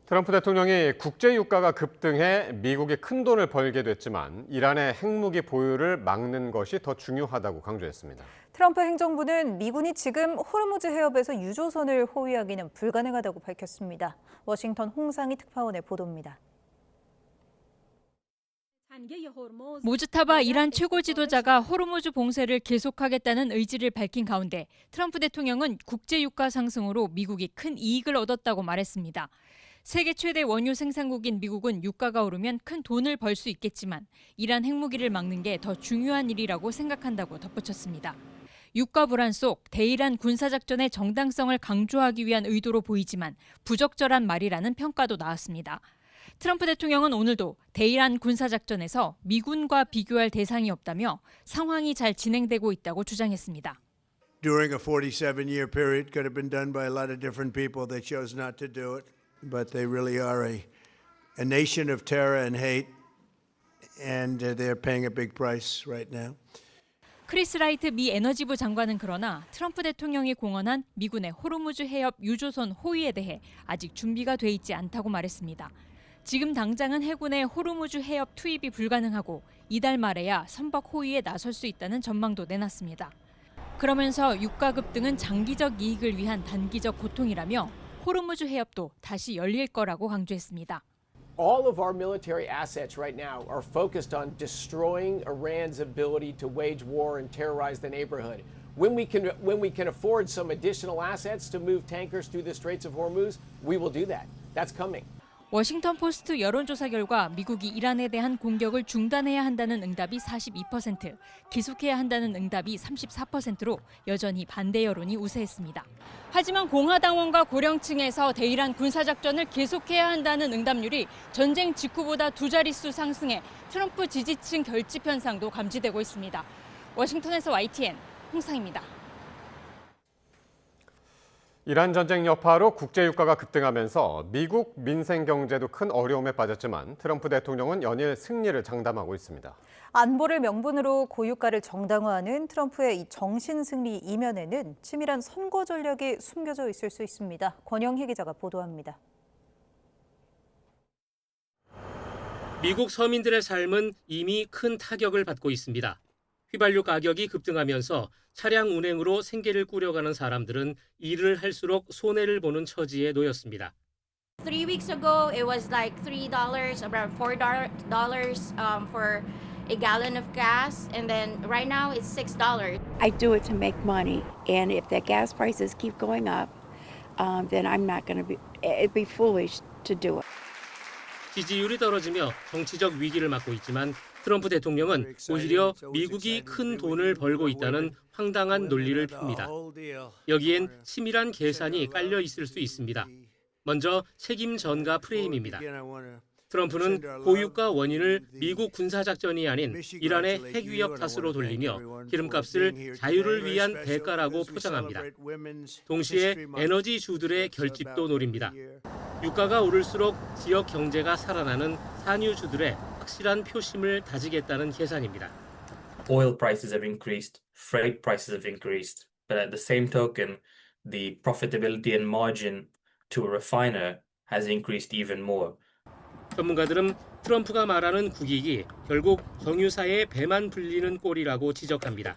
트럼프 대통령이 국제 유가가 급등해 미국이 큰 돈을 벌게 됐지만 이란의 핵무기 보유를 막는 것이 더 중요하다고 강조했습니다. 트럼프 행정부는 미군이 지금 호르무즈 해협에서 유조선을 호위하기는 불가능하다고 밝혔습니다. 워싱턴 홍상희 특파원의 보도입니다. 모즈타바 이란 최고 지도자가 호르무즈 봉쇄를 계속하겠다는 의지를 밝힌 가운데 트럼프 대통령은 국제 유가 상승으로 미국이 큰 이익을 얻었다고 말했습니다. 세계 최대 원유 생산국인 미국은 유가가 오르면 큰 돈을 벌 수 있겠지만 이란 핵무기를 막는 게 더 중요한 일이라고 생각한다고 덧붙였습니다. 유가 불안 속 대이란 군사작전의 정당성을 강조하기 위한 의도로 보이지만 부적절한 말이라는 평가도 나왔습니다. 트럼프 대통령은 오늘도 대이란 군사작전에서 미군과 비교할 대상이 없다며 상황이 잘 진행되고 있다고 주장했습니다. During a 47-year period, could have been done by a lot of different people. They chose not to do it, but they really are a nation of terror and hate, and they're paying a big price right now. 크리스 라이트 미 에너지부 장관은 그러나 트럼프 대통령이 공언한 미군의 호르무즈 해협 유조선 호위에 대해 아직 준비가 돼 있지 않다고 말했습니다. 지금 당장은 해군의 호르무즈 해협 투입이 불가능하고 이달 말에야 선박 호위에 나설 수 있다는 전망도 내놨습니다. 그러면서 유가 급등은 장기적 이익을 위한 단기적 고통이라며 호르무즈 해협도 다시 열릴 거라고 강조했습니다. All of our military assets right now are focused on destroying Iran's ability to wage war and terrorize the neighborhood. When we can afford some additional assets to move tankers through the Straits of Hormuz, we will do that. That's coming. 워싱턴 포스트 여론조사 결과 미국이 이란에 대한 공격을 중단해야 한다는 응답이 42%, 계속해야 한다는 응답이 34%로 여전히 반대 여론이 우세했습니다. 하지만 공화당원과 고령층에서 대이란 군사작전을 계속해야 한다는 응답률이 전쟁 직후보다 2자릿수 상승해 트럼프 지지층 결집 현상도 감지되고 있습니다. 워싱턴에서 YTN 홍상입니다. 이란 전쟁 여파로 국제 유가가 급등하면서 미국 민생 경제도 큰 어려움에 빠졌지만 트럼프 대통령은 연일 승리를 장담하고 있습니다. 안보를 명분으로 고유가를 정당화하는 트럼프의 이 정신 승리 이면에는 치밀한 선거 전략이 숨겨져 있을 수 있습니다. 권영희 기자가 보도합니다. 미국 서민들의 삶은 이미 큰 타격을 받고 있습니다. 휘발유 가격이 급등하면서 차량 운행으로 생계를 꾸려가는 사람들은 일을 할수록 손해를 보는 처지에 놓였습니다. 3 weeks ago, it was like $3, around $4 for a gallon of gas, and then right now it's $6. I do it to make money, and if the gas prices keep going up, then I'm not going to be. It'd be foolish to do it. 지지율이 떨어지며 정치적 위기를 맞고 있지만 트럼프 대통령은 오히려 미국이 큰 돈을 벌고 있다는 황당한 논리를 펴니다. 여기엔 치밀한 계산이 깔려 있을 수 있습니다. 먼저 책임 전가 프레임입니다. 트럼프는 고유가 원인을 미국 군사작전이 아닌 이란의 핵위협 탓으로 돌리며 기름값을 자유를 위한 대가라고 포장합니다. 동시에 에너지주들의 결집도 노립니다. 유가가 오를수록 지역 경제가 살아나는 산유주들의 확실한 표심을 다지겠다는 계산입니다. Oil prices have increased, freight prices have increased, but at the same token, the profitability and margin to a refiner has increased even more. 전문가들은 트럼프가 말하는 국익이 결국 정유사의 배만 불리는 꼴이라고 지적합니다.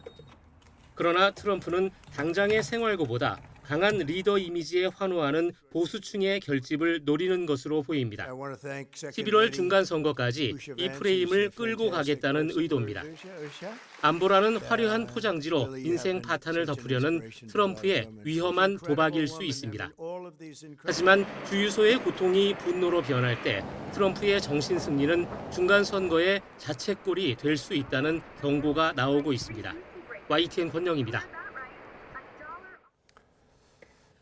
그러나 트럼프는 당장의 생활고보다 강한 리더 이미지에 환호하는 보수층의 결집을 노리는 것으로 보입니다. 11월 중간 선거까지 이 프레임을 끌고 가겠다는 의도입니다. 안보라는 화려한 포장지로 인생 파탄을 덮으려는 트럼프의 위험한 도박일 수 있습니다. 하지만 주유소의 고통이 분노로 변할 때 트럼프의 정신 승리는 중간 선거의 자책골이 될 수 있다는 경고가 나오고 있습니다. YTN 권영입니다.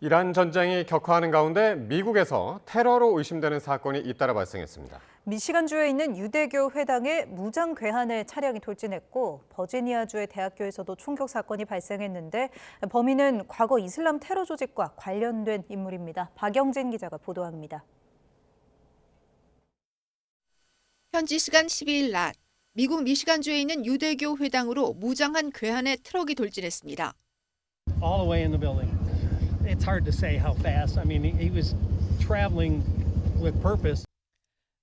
이란 전쟁이 격화하는 가운데 미국에서 테러로 의심되는 사건이 잇따라 발생했습니다. 미시간주에 있는 유대교 회당에 무장 괴한의 차량이 돌진했고 버지니아주의 대학교에서도 총격 사건이 발생했는데 범인은 과거 이슬람 테러 조직과 관련된 인물입니다. 박영진 기자가 보도합니다. 현지 시간 12일 낮 미국 미시간주에 있는 유대교 회당으로 무장한 괴한의 트럭이 돌진했습니다. All the way in the building. It's hard to say how fast. I mean, he was traveling with purpose.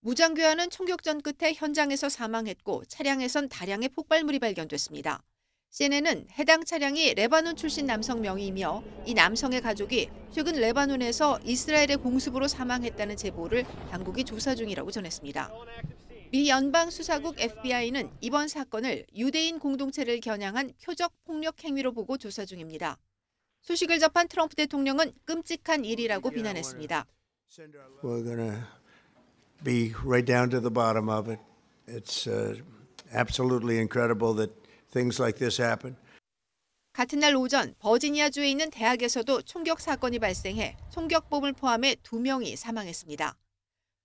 무장 괴한은 총격전 끝에 현장에서 사망했고 차량에선 다량의 폭발물이 발견됐습니다. CNN은 해당 차량이 레바논 출신 남성 명의이며 이 남성의 가족이 최근 레바논에서 이스라엘의 공습으로 사망했다는 제보를 당국이 조사 중이라고 전했습니다. 미 연방수사국 FBI는 이번 사건을 유대인 공동체를 겨냥한 표적 폭력 행위로 보고 조사 중입니다. 소식을 접한 트럼프 대통령은 끔찍한 일이라고 비난했습니다. We're gonna be right down to the bottom of it. It's absolutely incredible that things like this happen. 같은 날 오전 버지니아주에 있는 대학에서도 총격 사건이 발생해 총격범을 포함해 2명이 사망했습니다.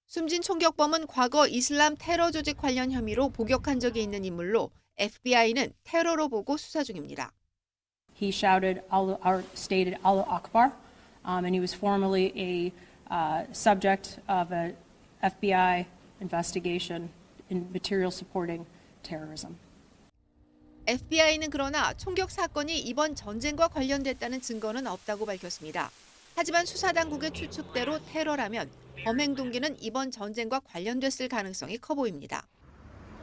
숨진 총격범은 과거 이슬람 테러 조직 관련 혐의로 복역한 적이 있는 인물로 FBI는 테러로 보고 수사 중입니다. He shouted, stated Allah Akbar, and he was formerly a subject of a FBI investigation in material supporting terrorism. FBI는 그러나 총격 사건이 이번 전쟁과 관련됐다는 증거는 없다고 밝혔습니다. 하지만 수사당국의 추측대로 테러라면 범행 동기는 이번 전쟁과 관련됐을 가능성이 커 보입니다.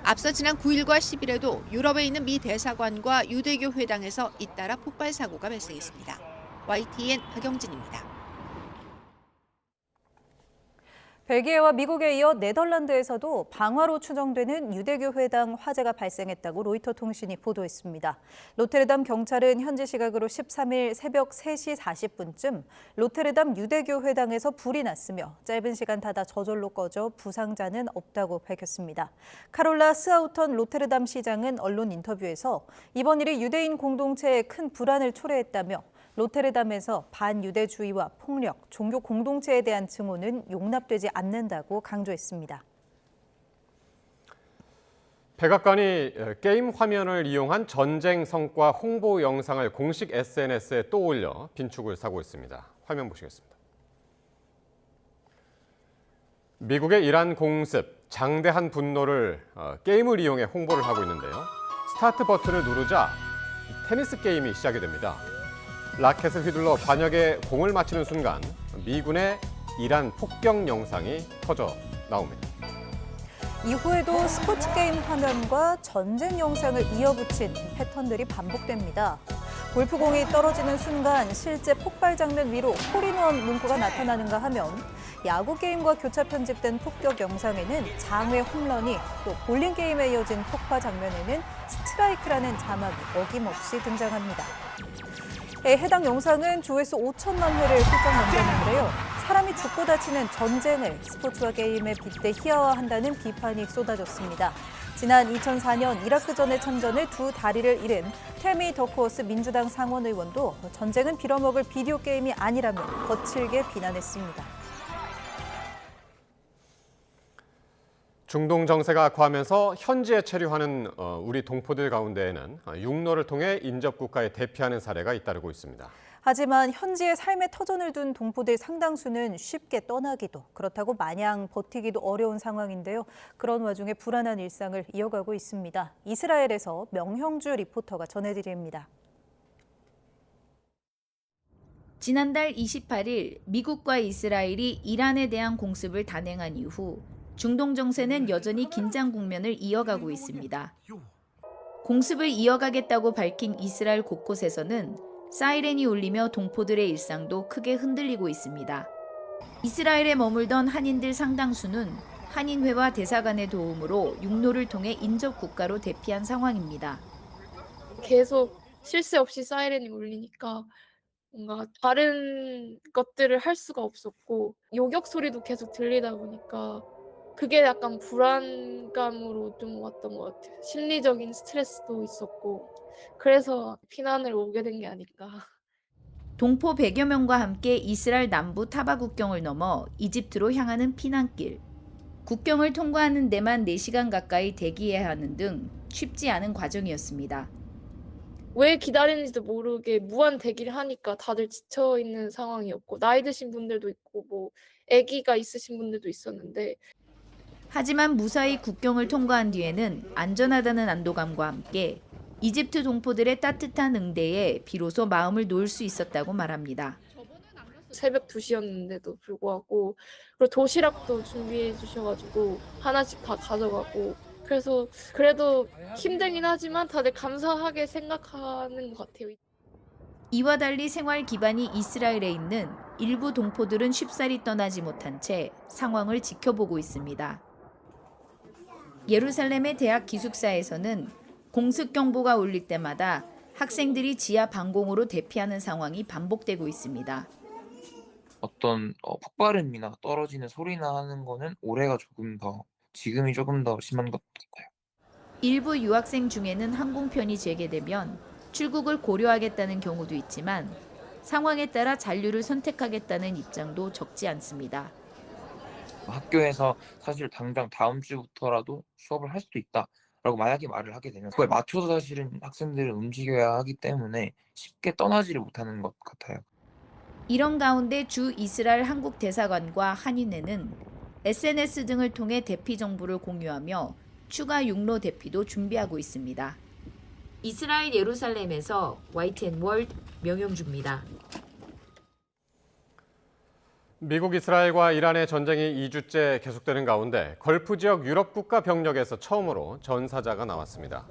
앞서 지난 9일과 10일에도 유럽에 있는 미 대사관과 유대교 회당에서 잇따라 폭발 사고가 발생했습니다. YTN 박영진입니다. 벨기에와 미국에 이어 네덜란드에서도 방화로 추정되는 유대교 회당 화재가 발생했다고 로이터 통신이 보도했습니다. 로테르담 경찰은 현지 시각으로 13일 새벽 3시 40분쯤 로테르담 유대교 회당에서 불이 났으며 짧은 시간 닫아 저절로 꺼져 부상자는 없다고 밝혔습니다. 카롤라 스아우턴 로테르담 시장은 언론 인터뷰에서 이번 일이 유대인 공동체에 큰 불안을 초래했다며 로테르담에서 반유대주의와 폭력, 종교 공동체에 대한 증오는 용납되지 않는다고 강조했습니다. 백악관이 게임 화면을 이용한 전쟁 성과 홍보 영상을 공식 SNS에 또 올려 빈축을 사고 있습니다. 화면 보시겠습니다. 미국의 이란 공습, 장대한 분노를 게임을 이용해 홍보를 하고 있는데요. 스타트 버튼을 누르자 테니스 게임이 시작이 됩니다. 라켓을 휘둘러 관역에 공을 맞히는 순간 미군의 이란 폭격 영상이 터져 나옵니다. 이후에도 스포츠 게임 화면과 전쟁 영상을 이어붙인 패턴들이 반복됩니다. 골프공이 떨어지는 순간 실제 폭발 장면 위로 홀인원 문구가 나타나는가 하면 야구 게임과 교차 편집된 폭격 영상에는 장외 홈런이 또 볼링 게임에 이어진 폭파 장면에는 스트라이크라는 자막이 어김없이 등장합니다. 해당 영상은 조회수 5천만 회를 훌쩍 넘겼는데요. 사람이 죽고 다치는 전쟁을 스포츠와 게임에 빗대 희화화한다는 비판이 쏟아졌습니다. 지난 2004년 이라크전의 참전에 두 다리를 잃은 태미 더크워스 민주당 상원 의원도 전쟁은 빌어먹을 비디오 게임이 아니라며 거칠게 비난했습니다. 중동 정세가 악화하면서 현지에 체류하는 우리 동포들 가운데에는 육로를 통해 인접국가에 대피하는 사례가 잇따르고 있습니다. 하지만 현지에 삶의 터전을 둔 동포들 상당수는 쉽게 떠나기도 그렇다고 마냥 버티기도 어려운 상황인데요. 그런 와중에 불안한 일상을 이어가고 있습니다. 이스라엘에서 명형주 리포터가 전해드립니다. 지난달 28일 미국과 이스라엘이 이란에 대한 공습을 단행한 이후 중동 정세는 여전히 긴장 국면을 이어가고 있습니다. 공습을 이어가겠다고 밝힌 이스라엘 곳곳에서는 사이렌이 울리며 동포들의 일상도 크게 흔들리고 있습니다. 이스라엘에 머물던 한인들 상당수는 한인회와 대사관의 도움으로 육로를 통해 인접 국가로 대피한 상황입니다. 계속 쉴 새 없이 사이렌이 울리니까 뭔가 다른 것들을 할 수가 없었고 요격 소리도 계속 들리다 보니까 그게 약간 불안감으로 좀 왔던 것 같아요. 심리적인 스트레스도 있었고 그래서 피난을 오게 된 게 아닐까. 동포 100여 명과 함께 이스라엘 남부 타바 국경을 넘어 이집트로 향하는 피난길. 국경을 통과하는 데만 4시간 가까이 대기해야 하는 등 쉽지 않은 과정이었습니다. 왜 기다리는지도 모르게 무한 대기를 하니까 다들 지쳐 있는 상황이었고, 나이 드신 분들도 있고 뭐 아기가 있으신 분들도 있었는데, 하지만 무사히 국경을 통과한 뒤에는 안전하다는 안도감과 함께 이집트 동포들의 따뜻한 응대에 비로소 마음을 놓을 수 있었다고 말합니다. 새벽 2시였는데도 불구하고, 그리고 도시락도 준비해 주셔가지고 하나씩 다 가져가고, 그래서 그래도 힘들긴 하지만 다들 감사하게 생각하는 것 같아요. 이와 달리 생활 기반이 이스라엘에 있는 일부 동포들은 쉽사리 떠나지 못한 채 상황을 지켜보고 있습니다. 예루살렘의 대학 기숙사에서는 공습 경보가 울릴 때마다 학생들이 지하 방공으로 대피하는 상황이 반복되고 있습니다. 어떤 폭발음이나 떨어지는 소리나 하는 거는 올해가 지금이 조금 더 심한 것 같아요. 일부 유학생 중에는 항공편이 재개되면 출국을 고려하겠다는 경우도 있지만 상황에 따라 잔류를 선택하겠다는 입장도 적지 않습니다. 학교에서 사실 당장 다음 주부터라도 수업을 할 수도 있다라고 만약에 말을 하게 되면 그거에 맞춰서 사실은 학생들은 움직여야 하기 때문에 쉽게 떠나지를 못하는 것 같아요. 이런 가운데 주 이스라엘 한국 대사관과 한인회는 SNS 등을 통해 대피 정보를 공유하며 추가 육로 대피도 준비하고 있습니다. 이스라엘 예루살렘에서 YTN 월드 명영주입니다. 미국 이스라엘과 이란의 전쟁이 2주째 계속되는 가운데 걸프 지역 유럽 국가 병력에서 처음으로 전사자가 나왔습니다.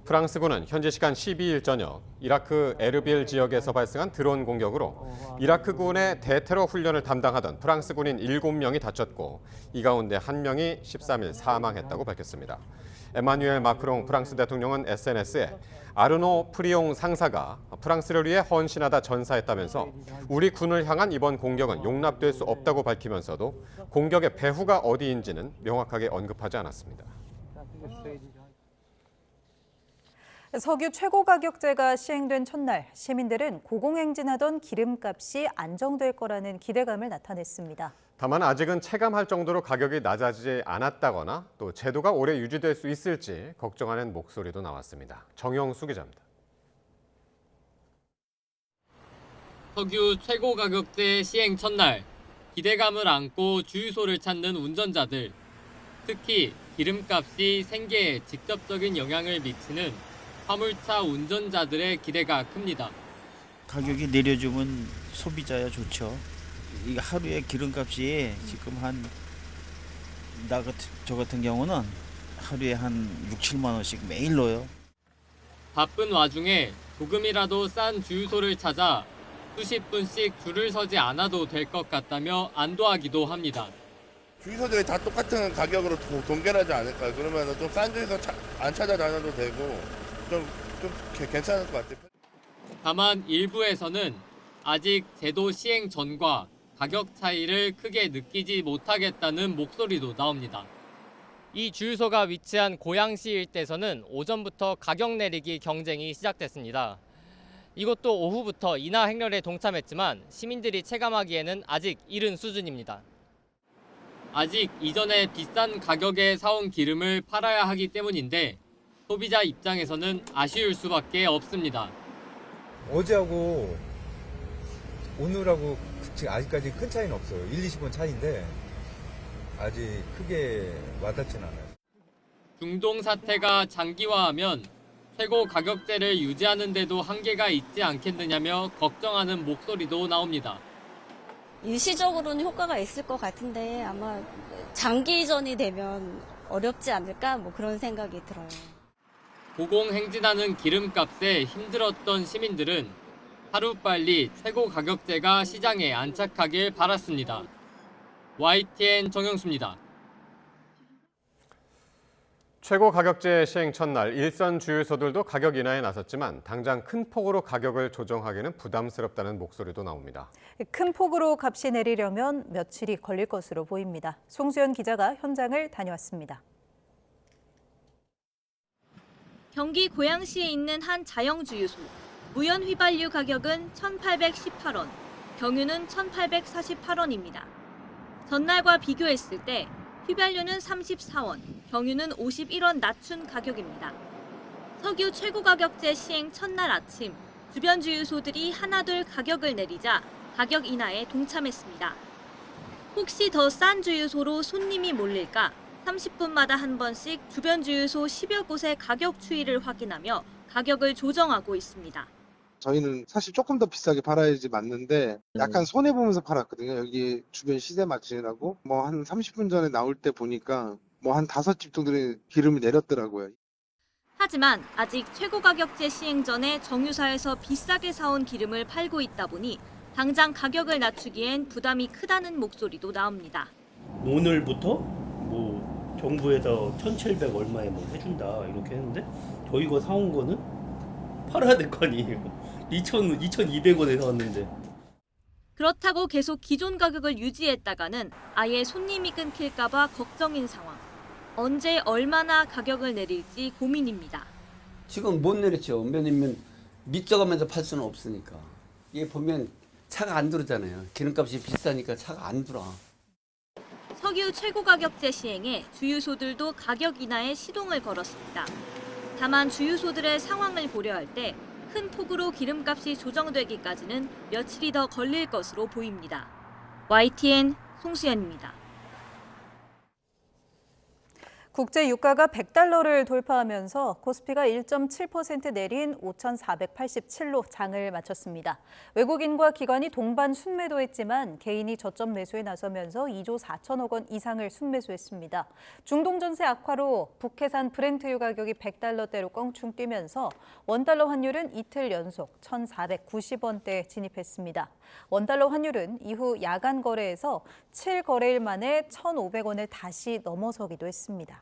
프랑스군은 현지 시간 12일 저녁 이라크 에르빌 지역에서 발생한 드론 공격으로 이라크군의 대테러 훈련을 담당하던 프랑스 군인 7명이 다쳤고 이 가운데 1명이 13일 사망했다고 밝혔습니다. 에마뉴엘 마크롱 프랑스 대통령은 SNS에 아르노 프리옹 상사가 프랑스를 위해 헌신하다 전사했다면서 우리 군을 향한 이번 공격은 용납될 수 없다고 밝히면서도 공격의 배후가 어디인지는 명확하게 언급하지 않았습니다. 석유 최고 가격제가 시행된 첫날 시민들은 고공행진하던 기름값이 안정될 거라는 기대감을 나타냈습니다. 다만 아직은 체감할 정도로 가격이 낮아지지 않았다거나 또 제도가 오래 유지될 수 있을지 걱정하는 목소리도 나왔습니다. 정영수 기자입니다. 석유 최고 가격제 시행 첫날 기대감을 안고 주유소를 찾는 운전자들, 특히 기름값이 생계에 직접적인 영향을 미치는 화물차 운전자들의 기대가 큽니다. 가격이 내려주면 소비자야 좋죠. 이 하루에 기름값이 지금 저 같은 경우는 하루에 한 6, 7만 원씩 매일 넣어요. 바쁜 와중에 조금이라도 싼 주유소를 찾아 수십 분씩 줄을 서지 않아도 될 것 같다며 안도하기도 합니다. 주유소들이 다 똑같은 가격으로 동결하지 않을까요? 그러면 좀 싼 주유소 안 찾아다녀도 되고 좀 괜찮을 것 같아요. 다만 일부에서는 아직 제도 시행 전과 가격 차이를 크게 느끼지 못하겠다는 목소리도 나옵니다. 이 주유소가 위치한 고양시 일대에서는 오전부터 가격 내리기 경쟁이 시작됐습니다. 이것도 오후부터 인하 행렬에 동참했지만 시민들이 체감하기에는 아직 이른 수준입니다. 아직 이전에 비싼 가격에 사온 기름을 팔아야 하기 때문인데 소비자 입장에서는 아쉬울 수밖에 없습니다. 어제하고 오늘하고 아직까지 큰 차이는 없어요. 1-20원 차이인데 아직 크게 와닿진 않아요. 중동 사태가 장기화하면 최고 가격제를 유지하는 데도 한계가 있지 않겠느냐며 걱정하는 목소리도 나옵니다. 일시적으로는 효과가 있을 것 같은데 아마 장기전이 되면 어렵지 않을까 그런 생각이 들어요. 고공행진하는 기름값에 힘들었던 시민들은 하루빨리 최고 가격제가 시장에 안착하길 바랐습니다. YTN 정영수입니다. 최고 가격제 시행 첫날 일선 주유소들도 가격 인하에 나섰지만 당장 큰 폭으로 가격을 조정하기는 부담스럽다는 목소리도 나옵니다. 큰 폭으로 값이 내리려면 며칠이 걸릴 것으로 보입니다. 송수연 기자가 현장을 다녀왔습니다. 경기 고양시에 있는 한 자영 주유소. 무연 휘발유 가격은 1,818원, 경유는 1,848원입니다. 전날과 비교했을 때 휘발유는 34원, 경유는 51원 낮춘 가격입니다. 석유 최고가격제 시행 첫날 아침, 주변 주유소들이 하나둘 가격을 내리자 가격 인하에 동참했습니다. 혹시 더 싼 주유소로 손님이 몰릴까 30분마다 한 번씩 주변 주유소 10여 곳의 가격 추이를 확인하며 가격을 조정하고 있습니다. 저희는 사실 조금 더 비싸게 팔아야지 맞는데 약간 손해보면서 팔았거든요. 여기 주변 시세 맞추느라고 한 30분 전에 나올 때 보니까 한 5집 정도의 기름이 내렸더라고요. 하지만 아직 최고가격제 시행 전에 정유사에서 비싸게 사온 기름을 팔고 있다 보니 당장 가격을 낮추기엔 부담이 크다는 목소리도 나옵니다. 오늘부터 정부에서 1,700 얼마에 해준다 이렇게 했는데 저희가 사온 거는 팔아야 될 거 아니에요. 2,200원에 사왔는데. 그렇다고 계속 기존 가격을 유지했다가는 아예 손님이 끊길까 봐 걱정인 상황. 언제 얼마나 가격을 내릴지 고민입니다. 지금 못 내렸죠. 왜냐면 밑져가면서 팔 수는 없으니까. 이게 보면 차가 안 들어오잖아요. 기름값이 비싸니까 차가 안 들어. 석유 최고가격제 시행에 주유소들도 가격 인하에 시동을 걸었습니다. 다만 주유소들의 상황을 고려할 때 큰 폭으로 기름값이 조정되기까지는 며칠이 더 걸릴 것으로 보입니다. YTN 송수연입니다. 국제 유가가 100달러를 돌파하면서 코스피가 1.7% 내린 5,487로 장을 마쳤습니다. 외국인과 기관이 동반 순매도했지만 개인이 저점 매수에 나서면서 2조 4천억 원 이상을 순매수했습니다. 중동 전세 악화로 북해산 브렌트유 가격이 100달러대로 껑충 뛰면서 원달러 환율은 이틀 연속 1,490원대에 진입했습니다. 원달러 환율은 이후 야간 거래에서 7거래일 만에 1,500원을 다시 넘어서기도 했습니다.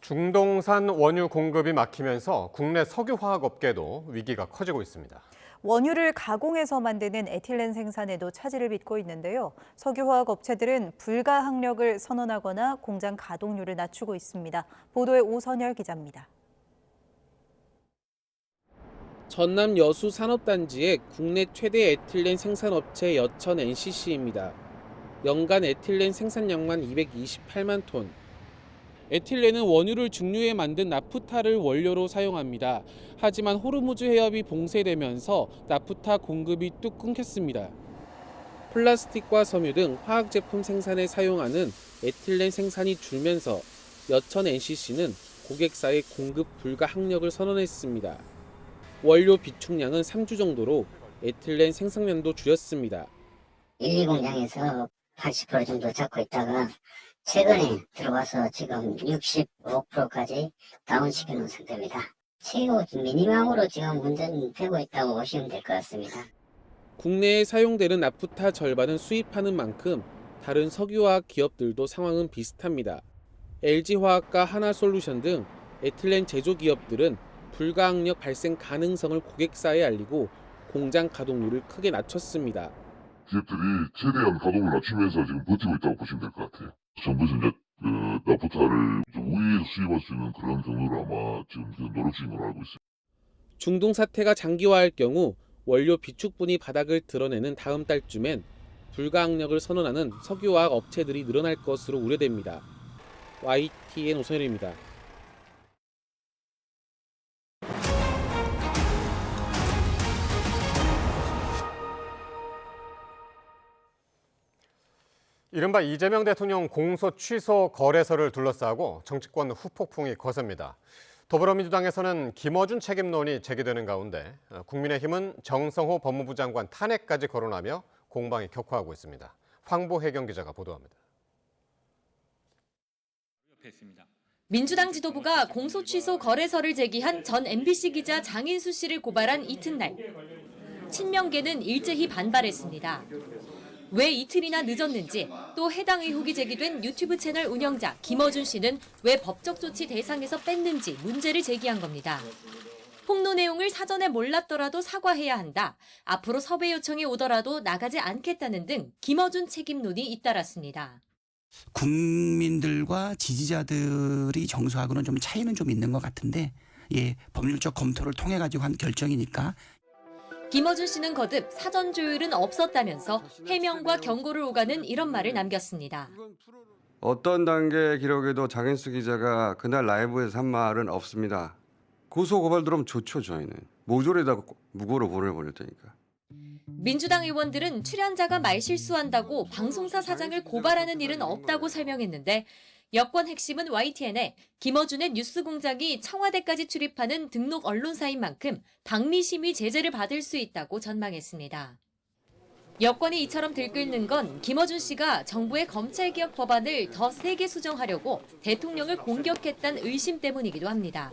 중동산 원유 공급이 막히면서 국내 석유화학업계도 위기가 커지고 있습니다. 원유를 가공해서 만드는 에틸렌 생산에도 차질을 빚고 있는데요. 석유화학 업체들은 불가항력을 선언하거나 공장 가동률을 낮추고 있습니다. 보도에 오선열 기자입니다. 전남 여수 산업단지의 국내 최대 에틸렌 생산업체 여천 NCC입니다. 연간 에틸렌 생산량만 228만 톤. 에틸렌은 원유를 증류해 만든 나프타를 원료로 사용합니다. 하지만 호르무즈 해협이 봉쇄되면서 나프타 공급이 뚝 끊겼습니다. 플라스틱과 섬유 등 화학 제품 생산에 사용하는 에틸렌 생산이 줄면서 여천 NCC는 고객사의 공급 불가 항력을 선언했습니다. 원료 비축량은 3주 정도로 에틸렌 생산량도 줄였습니다. 1, 2 공장에서 80% 정도 잡고 있다가 최근에 들어와서 지금 65%까지 다운시켜 놓은 상태입니다. 최고 미니멈으로 지금 운전되고 있다고 보시면 될 것 같습니다. 국내에 사용되는 나프타 절반은 수입하는 만큼 다른 석유화학 기업들도 상황은 비슷합니다. LG화학과 하나솔루션 등 에틸렌 제조 기업들은 불가항력 발생 가능성을 고객사에 알리고 공장 가동률을 크게 낮췄습니다. 기업들이 최대한 가동을 낮추면서 지금 버티고 있다고 보시면 될 것 같아요. 정부에서 이제 나프타를 우회해서 수입할 수 있는 그런 경로를 아마 지금 노력 중인 걸로 알고 있습니다. 중동 사태가 장기화할 경우 원료 비축분이 바닥을 드러내는 다음 달쯤엔 불가항력을 선언하는 석유화학 업체들이 늘어날 것으로 우려됩니다. YTN 오선열입니다. 이른바 이재명 대통령 공소 취소 거래설을 둘러싸고 정치권 후폭풍이 거셉니다. 더불어민주당에서는 김어준 책임론이 제기되는 가운데 국민의힘은 정성호 법무부 장관 탄핵까지 거론하며 공방이 격화하고 있습니다. 황보혜경 기자가 보도합니다. 민주당 지도부가 공소 취소 거래설을 제기한 전 MBC 기자 장인수 씨를 고발한 이튿날, 친명계는 일제히 반발했습니다. 왜 이틀이나 늦었는지, 또 해당 의혹이 제기된 유튜브 채널 운영자 김어준 씨는 왜 법적 조치 대상에서 뺐는지 문제를 제기한 겁니다. 폭로 내용을 사전에 몰랐더라도 사과해야 한다. 앞으로 섭외 요청이 오더라도 나가지 않겠다는 등 김어준 책임론이 잇따랐습니다. 국민들과 지지자들이 정서하고는 좀 차이는 좀 있는 것 같은데 법률적 검토를 통해 가지고 한 결정이니까. 김어준 씨는 거듭 사전 조율은 없었다면서 해명과 경고를 오가는 이런 말을 남겼습니다. 어떤 단계 기록에도 장인수 기자가 그날 라이브에서 한 말은 없습니다. 고소 고발 들어오면 좋죠. 저희는 모조리에다가 무고로 보내버릴 테니까. 민주당 의원들은 출연자가 말실수한다고 방송사 사장을 고발하는 일은 없다고 설명했는데 여권 핵심은 YTN에 김어준의 뉴스공장이 청와대까지 출입하는 등록 언론사인 만큼 방미심의 제재를 받을 수 있다고 전망했습니다. 여권이 이처럼 들끓는 건 김어준 씨가 정부의 검찰개혁 법안을 더 세게 수정하려고 대통령을 공격했다는 의심 때문이기도 합니다.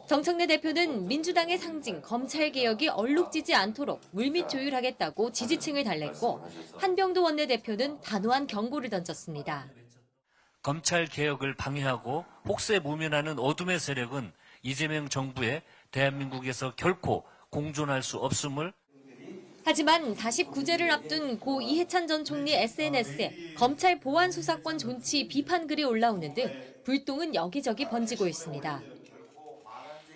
정청래 대표는 민주당의 상징 검찰개혁이 얼룩지지 않도록 물밑 조율하겠다고 지지층을 달랬고 한병도 원내대표는 단호한 경고를 던졌습니다. 검찰개혁을 방해하고 혹세 무면하는 어둠의 세력은 이재명 정부에 대한민국에서 결코 공존할 수 없음을. 하지만 49제를 앞둔 고 이해찬 전 총리 SNS에 검찰 보안 수사권 존치 비판 글이 올라오는 등 불똥은 여기저기 번지고 있습니다.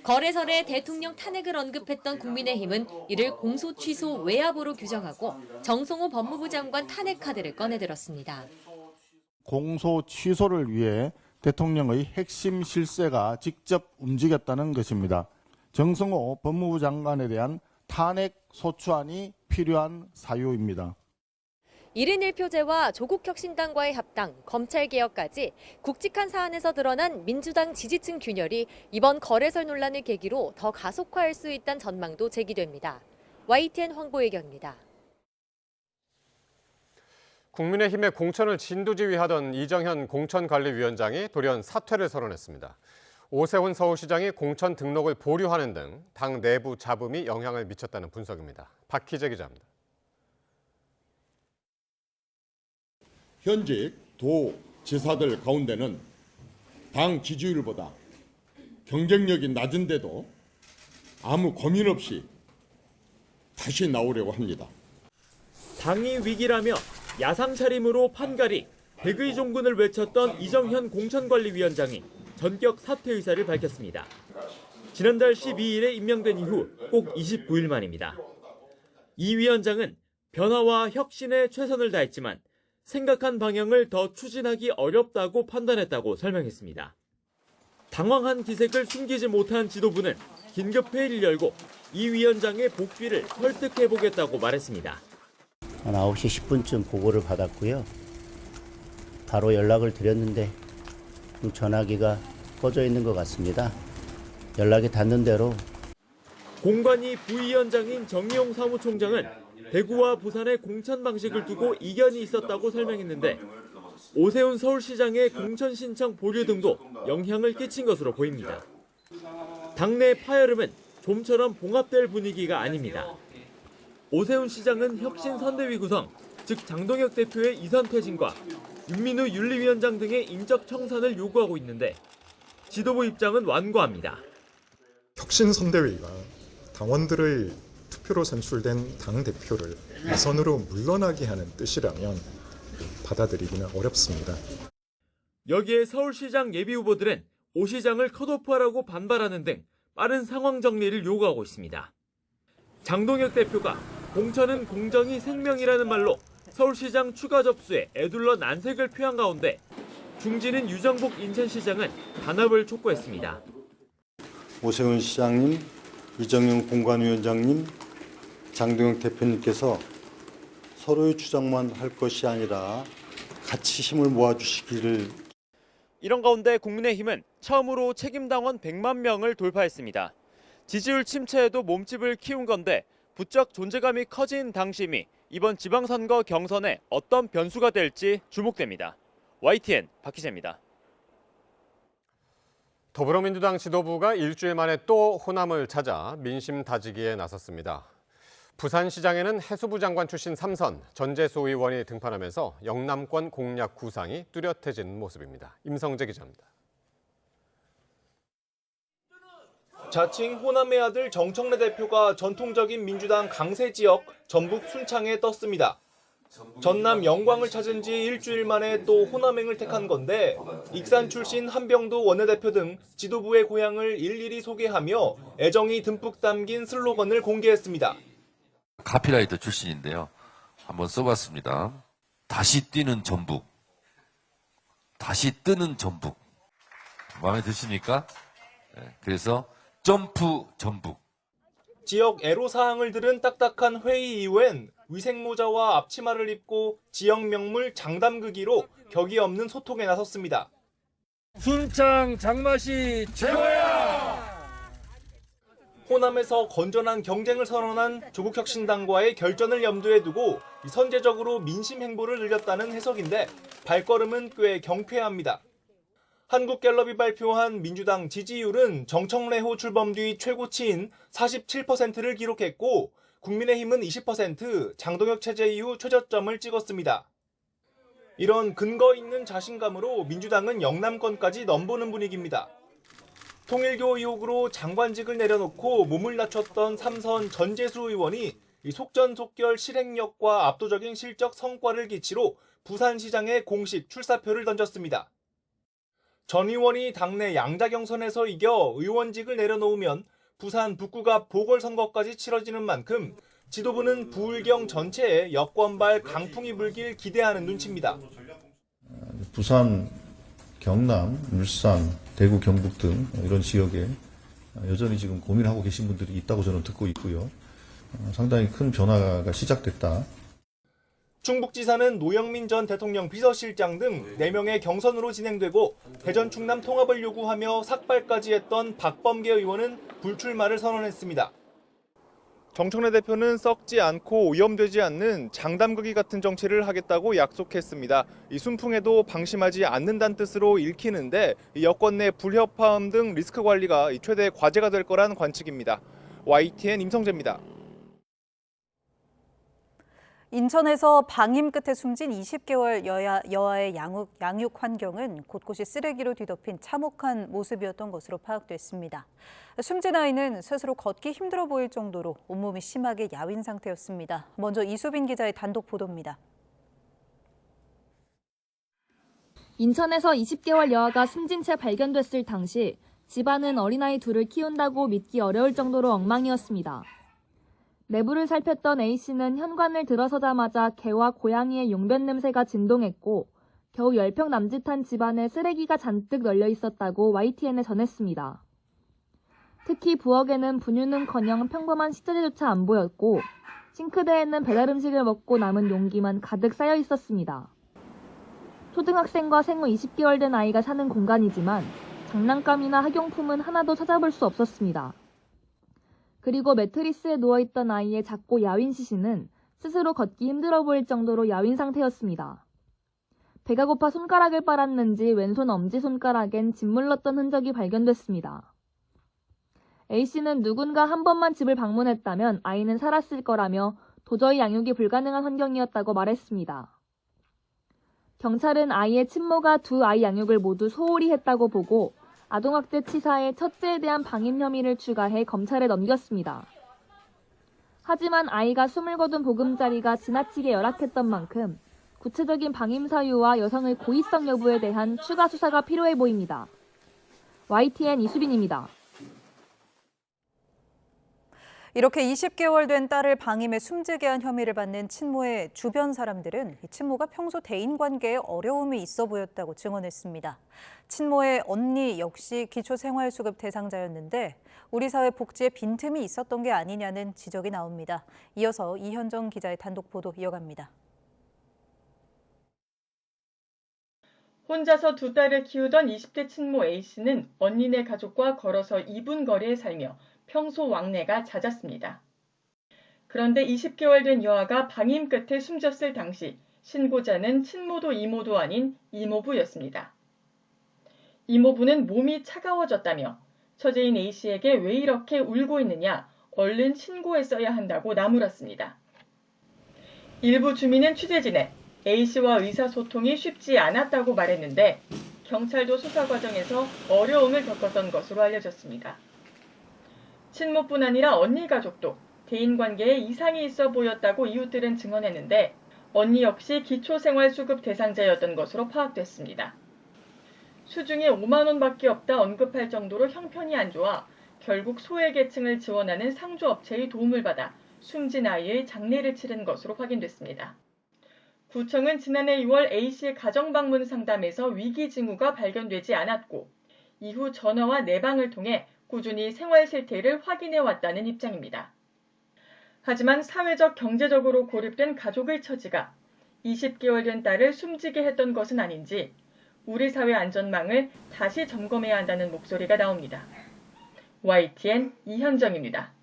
거래설에 대통령 탄핵을 언급했던 국민의힘은 이를 공소 취소 외압으로 규정하고 정성호 법무부 장관 탄핵 카드를 꺼내들었습니다. 공소 취소를 위해 대통령의 핵심 실세가 직접 움직였다는 것입니다. 정성호 법무부 장관에 대한 탄핵 소추안이 필요한 사유입니다. 1인 1표제와 조국혁신당과의 합당, 검찰개혁까지 굵직한 사안에서 드러난 민주당 지지층 균열이 이번 거래설 논란을 계기로 더 가속화할 수 있다는 전망도 제기됩니다. YTN 황보혜경입니다. 국민의힘의 공천을 진두지휘하던 이정현 공천관리위원장이 돌연 사퇴를 선언했습니다. 오세훈 서울시장이 공천 등록을 보류하는 등 당 내부 잡음이 영향을 미쳤다는 분석입니다. 박희재 기자입니다. 현직 도지사들 가운데는 당 지지율보다 경쟁력이 낮은데도 아무 고민 없이 다시 나오려고 합니다. 당이 위기라며 야상 차림으로 판가리, 백의종군을 외쳤던 이정현 공천관리위원장이 전격 사퇴 의사를 밝혔습니다. 지난달 12일에 임명된 이후 꼭 29일 만입니다. 이 위원장은 변화와 혁신에 최선을 다했지만 생각한 방향을 더 추진하기 어렵다고 판단했다고 설명했습니다. 당황한 기색을 숨기지 못한 지도부는 긴급 회의를 열고 이 위원장의 복귀를 설득해보겠다고 말했습니다. 한 9시 10분쯤 보고를 받았고요. 바로 연락을 드렸는데 전화기가 꺼져 있는 것 같습니다. 연락이 닿는 대로. 공관위 부위원장인 정의용 사무총장은 대구와 부산의 공천 방식을 두고 이견이 있었다고 설명했는데 오세훈 서울시장의 공천 신청 보류 등도 영향을 끼친 것으로 보입니다. 당내 파열음은 좀처럼 봉합될 분위기가 아닙니다. 오세훈 시장은 혁신 선대위 구성, 즉 장동혁 대표의 이선 퇴진과 윤민우 윤리위원장 등의 인적 청산을 요구하고 있는데 지도부 입장은 완고합니다. 혁신 선대위가 당원들의 투표로 선출된 당대표를 이선으로 물러나게 하는 뜻이라면 받아들이기는 어렵습니다. 여기에 서울시장 예비후보들은 오 시장을 컷오프하라고 반발하는 등 빠른 상황 정리를 요구하고 있습니다. 장동혁 대표가 공천은 공정이 생명이라는 말로 서울시장 추가 접수에 애둘러 난색을 표한 가운데 중진인 유정복 인천시장은 단합을 촉구했습니다. 오세훈 시장님, 이정현 공관위원장님, 장동혁 대표님께서 서로의 주장만 할 것이 아니라 같이 힘을 모아주시기를. 이런 가운데 국민의힘은 처음으로 책임당원 100만 명을 돌파했습니다. 지지율 침체에도 몸집을 키운 건데 부쩍 존재감이 커진 당심이 이번 지방선거 경선에 어떤 변수가 될지 주목됩니다. YTN 박희재입니다. 더불어민주당 지도부가 일주일 만에 또 호남을 찾아 민심 다지기에 나섰습니다. 부산시장에는 해수부 장관 출신 3선 전재수 의원이 등판하면서 영남권 공략 구상이 뚜렷해진 모습입니다. 임성재 기자입니다. 자칭 호남의 아들 정청래 대표가 전통적인 민주당 강세 지역 전북 순창에 떴습니다. 전남 영광을 찾은 지 일주일 만에 또 호남행을 택한 건데 익산 출신 한병도 원내대표 등 지도부의 고향을 일일이 소개하며 애정이 듬뿍 담긴 슬로건을 공개했습니다. 카피라이터 출신인데요. 한번 써봤습니다. 다시 뛰는 전북. 다시 뜨는 전북. 마음에 드십니까? 그래서 점프 전북. 지역 애로사항을 들은 딱딱한 회의 이후엔 위생모자와 앞치마를 입고 지역 명물 장담그기로 격이 없는 소통에 나섰습니다. 순창 장맛이 최고야! 호남에서 건전한 경쟁을 선언한 조국혁신당과의 결전을 염두에 두고 선제적으로 민심 행보를 늘렸다는 해석인데 발걸음은 꽤 경쾌합니다. 한국갤럽이 발표한 민주당 지지율은 정청래호 출범 뒤 최고치인 47%를 기록했고 국민의힘은 20%, 장동혁 체제 이후 최저점을 찍었습니다. 이런 근거 있는 자신감으로 민주당은 영남권까지 넘보는 분위기입니다. 통일교 의혹으로 장관직을 내려놓고 몸을 낮췄던 삼선 전재수 의원이 속전속결 실행력과 압도적인 실적 성과를 기치로 부산시장에 공식 출사표를 던졌습니다. 전 의원이 당내 양자 경선에서 이겨 의원직을 내려놓으면 부산 북구갑 보궐선거까지 치러지는 만큼 지도부는 부울경 전체에 여권발 강풍이 불길 기대하는 눈치입니다. 부산, 경남, 울산, 대구, 경북 등 이런 지역에 여전히 지금 고민하고 계신 분들이 있다고 저는 듣고 있고요. 상당히 큰 변화가 시작됐다. 충북지사는 노영민 전 대통령 비서실장 등 4명의 경선으로 진행되고 대전 충남 통합을 요구하며 삭발까지 했던 박범계 의원은 불출마를 선언했습니다. 정청래 대표는 썩지 않고 오염되지 않는 장담그기 같은 정치를 하겠다고 약속했습니다. 이 순풍에도 방심하지 않는다는 뜻으로 읽히는데 여권 내 불협화음 등 리스크 관리가 최대 과제가 될 거란 관측입니다. YTN 임성재입니다. 인천에서 방임 끝에 숨진 20개월 여아의 양육 환경은 곳곳이 쓰레기로 뒤덮인 참혹한 모습이었던 것으로 파악됐습니다. 숨진 아이는 스스로 걷기 힘들어 보일 정도로 온몸이 심하게 야윈 상태였습니다. 먼저 이수빈 기자의 단독 보도입니다. 인천에서 20개월 여아가 숨진 채 발견됐을 당시 집안은 어린아이 둘을 키운다고 믿기 어려울 정도로 엉망이었습니다. 내부를 살폈던 A씨는 현관을 들어서자마자 개와 고양이의 용변 냄새가 진동했고 겨우 10평 남짓한 집안에 쓰레기가 잔뜩 널려 있었다고 YTN에 전했습니다. 특히 부엌에는 분유는커녕 평범한 식자재조차 안 보였고 싱크대에는 배달 음식을 먹고 남은 용기만 가득 쌓여 있었습니다. 초등학생과 생후 20개월 된 아이가 사는 공간이지만 장난감이나 학용품은 하나도 찾아볼 수 없었습니다. 그리고 매트리스에 누워있던 아이의 작고 야윈 시신은 스스로 걷기 힘들어 보일 정도로 야윈 상태였습니다. 배가 고파 손가락을 빨았는지 왼손 엄지손가락엔 짓 물렀던 흔적이 발견됐습니다. A씨는 누군가 한 번만 집을 방문했다면 아이는 살았을 거라며 도저히 양육이 불가능한 환경이었다고 말했습니다. 경찰은 아이의 친모가 두 아이 양육을 모두 소홀히 했다고 보고 아동학대치사에 첫째에 대한 방임 혐의를 추가해 검찰에 넘겼습니다. 하지만 아이가 숨을 거둔 보금자리가 지나치게 열악했던 만큼 구체적인 방임 사유와 여성의 고의성 여부에 대한 추가 수사가 필요해 보입니다. YTN 이수빈입니다. 이렇게 20개월 된 딸을 방임해 숨지게 한 혐의를 받는 친모의 주변 사람들은 친모가 평소 대인관계에 어려움이 있어 보였다고 증언했습니다. 친모의 언니 역시 기초생활수급 대상자였는데 우리 사회 복지에 빈틈이 있었던 게 아니냐는 지적이 나옵니다. 이어서 이현정 기자의 단독 보도 이어갑니다. 혼자서 두 딸을 키우던 20대 친모 A씨는 언니네 가족과 걸어서 2분 거리에 살며 평소 왕래가 잦았습니다. 그런데 20개월 된 여아가 방임 끝에 숨졌을 당시 신고자는 친모도 이모도 아닌 이모부였습니다. 이모부는 몸이 차가워졌다며 처제인 A씨에게 왜 이렇게 울고 있느냐, 얼른 신고했어야 한다고 나무랐습니다. 일부 주민은 취재진에 A씨와 의사소통이 쉽지 않았다고 말했는데 경찰도 수사 과정에서 어려움을 겪었던 것으로 알려졌습니다. 친모뿐 아니라 언니 가족도 대인관계에 이상이 있어 보였다고 이웃들은 증언했는데 언니 역시 기초생활수급 대상자였던 것으로 파악됐습니다. 수중에 5만 원밖에 없다 언급할 정도로 형편이 안 좋아 결국 소외계층을 지원하는 상조업체의 도움을 받아 숨진 아이의 장례를 치른 것으로 확인됐습니다. 구청은 지난해 2월 A씨의 가정방문 상담에서 위기 징후가 발견되지 않았고 이후 전화와 내방을 통해 꾸준히 생활 실태를 확인해 왔다는 입장입니다. 하지만 사회적 경제적으로 고립된 가족의 처지가 20개월 된 딸을 숨지게 했던 것은 아닌지 우리 사회 안전망을 다시 점검해야 한다는 목소리가 나옵니다. YTN 이현정입니다.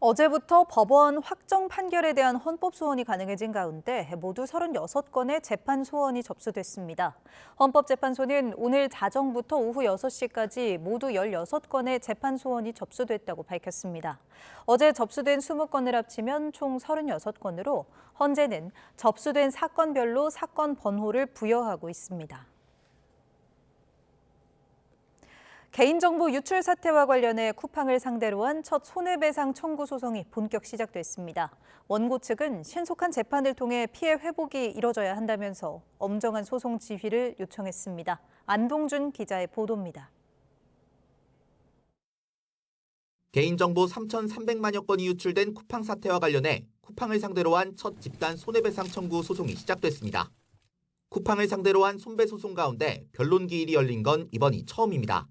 어제부터 법원 확정 판결에 대한 헌법 소원이 가능해진 가운데 모두 36건의 재판 소원이 접수됐습니다. 헌법재판소는 오늘 자정부터 오후 6시까지 모두 16건의 재판 소원이 접수됐다고 밝혔습니다. 어제 접수된 20건을 합치면 총 36건으로 헌재는 접수된 사건별로 사건 번호를 부여하고 있습니다. 개인정보 유출 사태와 관련해 쿠팡을 상대로 한 첫 손해배상 청구 소송이 본격 시작됐습니다. 원고 측은 신속한 재판을 통해 피해 회복이 이뤄져야 한다면서 엄정한 소송 지휘를 요청했습니다. 안동준 기자의 보도입니다. 개인정보 3,300만여 건이 유출된 쿠팡 사태와 관련해 쿠팡을 상대로 한 첫 집단 손해배상 청구 소송이 시작됐습니다. 쿠팡을 상대로 한 손배소송 가운데 변론 기일이 열린 건 이번이 처음입니다.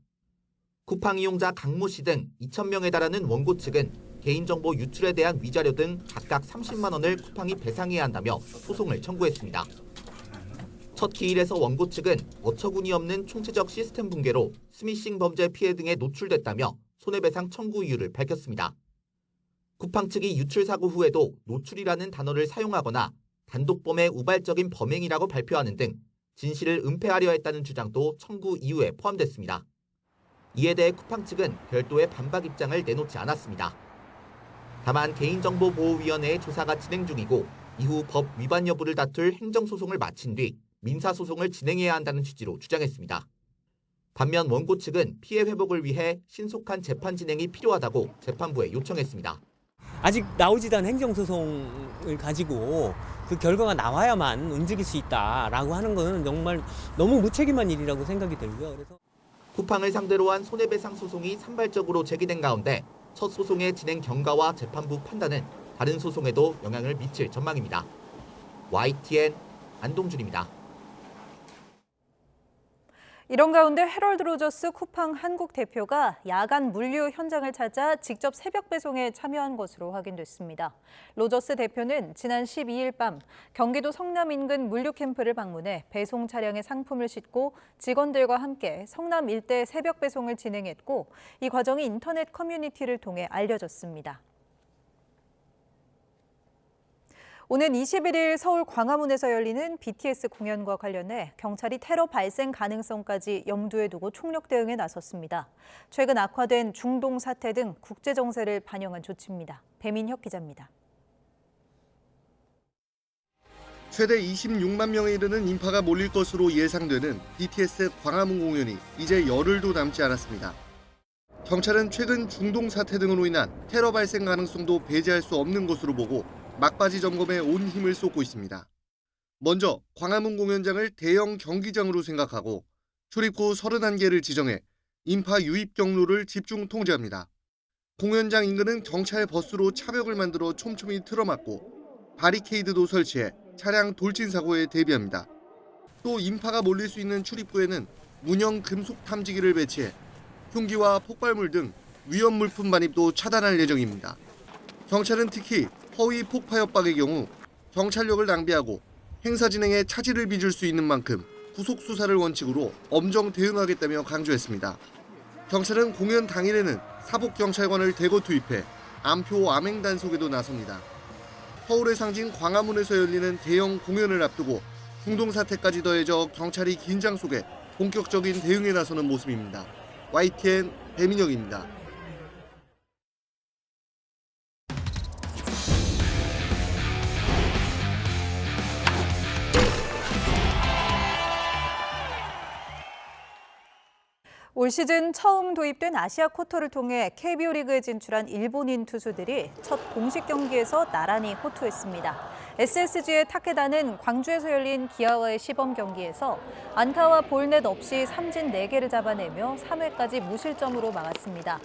쿠팡 이용자 강모 씨 등 2,000명에 달하는 원고 측은 개인정보 유출에 대한 위자료 등 각각 30만 원을 쿠팡이 배상해야 한다며 소송을 청구했습니다. 첫 기일에서 원고 측은 어처구니 없는 총체적 시스템 붕괴로 스미싱 범죄 피해 등에 노출됐다며 손해배상 청구 이유를 밝혔습니다. 쿠팡 측이 유출 사고 후에도 노출이라는 단어를 사용하거나 단독범의 우발적인 범행이라고 발표하는 등 진실을 은폐하려 했다는 주장도 청구 이유에 포함됐습니다. 이에 대해 쿠팡 측은 별도의 반박 입장을 내놓지 않았습니다. 다만 개인정보보호위원회의 조사가 진행 중이고 이후 법 위반 여부를 다툴 행정소송을 마친 뒤 민사소송을 진행해야 한다는 취지로 주장했습니다. 반면 원고 측은 피해 회복을 위해 신속한 재판 진행이 필요하다고 재판부에 요청했습니다. 아직 나오지도 않은 행정소송을 가지고 그 결과가 나와야만 움직일 수 있다라고 하는 것은 정말 너무 무책임한 일이라고 생각이 들고요. 그래서 쿠팡을 상대로 한 손해배상 소송이 산발적으로 제기된 가운데 첫 소송의 진행 경과와 재판부 판단은 다른 소송에도 영향을 미칠 전망입니다. YTN 안동준입니다. 이런 가운데 헤럴드 로저스 쿠팡 한국 대표가 야간 물류 현장을 찾아 직접 새벽 배송에 참여한 것으로 확인됐습니다. 로저스 대표는 지난 12일 밤 경기도 성남 인근 물류 캠프를 방문해 배송 차량에 상품을 싣고 직원들과 함께 성남 일대 새벽 배송을 진행했고 이 과정이 인터넷 커뮤니티를 통해 알려졌습니다. 오는 21일 서울 광화문에서 열리는 BTS 공연과 관련해 경찰이 테러 발생 가능성까지 염두에 두고 총력 대응에 나섰습니다. 최근 악화된 중동 사태 등 국제 정세를 반영한 조치입니다. 배민혁 기자입니다. 최대 26만 명에 이르는 인파가 몰릴 것으로 예상되는 BTS 광화문 공연이 이제 열흘도 남지 않았습니다. 경찰은 최근 중동 사태 등으로 인한 테러 발생 가능성도 배제할 수 없는 것으로 보고 막바지 점검에 온 힘을 쏟고 있습니다. 먼저 광화문 공연장을 대형 경기장으로 생각하고 출입구 31개를 지정해 인파 유입 경로를 집중 통제합니다. 공연장 인근은 경찰 버스로 차벽을 만들어 촘촘히 틀어막고 바리케이드도 설치해 차량 돌진 사고에 대비합니다. 또 인파가 몰릴 수 있는 출입구에는 문형 금속 탐지기를 배치해 흉기와 폭발물 등 위험 물품 반입도 차단할 예정입니다. 경찰은 특히 허위 폭파 협박의 경우 경찰력을 낭비하고 행사 진행에 차질을 빚을 수 있는 만큼 구속 수사를 원칙으로 엄정 대응하겠다며 강조했습니다. 경찰은 공연 당일에는 사복 경찰관을 대거 투입해 암표 암행 단속에도 나섭니다. 서울의 상징 광화문에서 열리는 대형 공연을 앞두고 중동 사태까지 더해져 경찰이 긴장 속에 본격적인 대응에 나서는 모습입니다. YTN 배민혁입니다. 올 올 시즌 처음 도입된 아시아 쿼터를 통해 KBO 리그에 진출한 일본인 투수들이 첫 공식 경기에서 나란히 호투했습니다. SSG의 타케다는 광주에서 열린 기아와의 시범 경기에서 안타와 볼넷 없이 삼진 4개를 잡아내며 3회까지 무실점으로 막았습니다.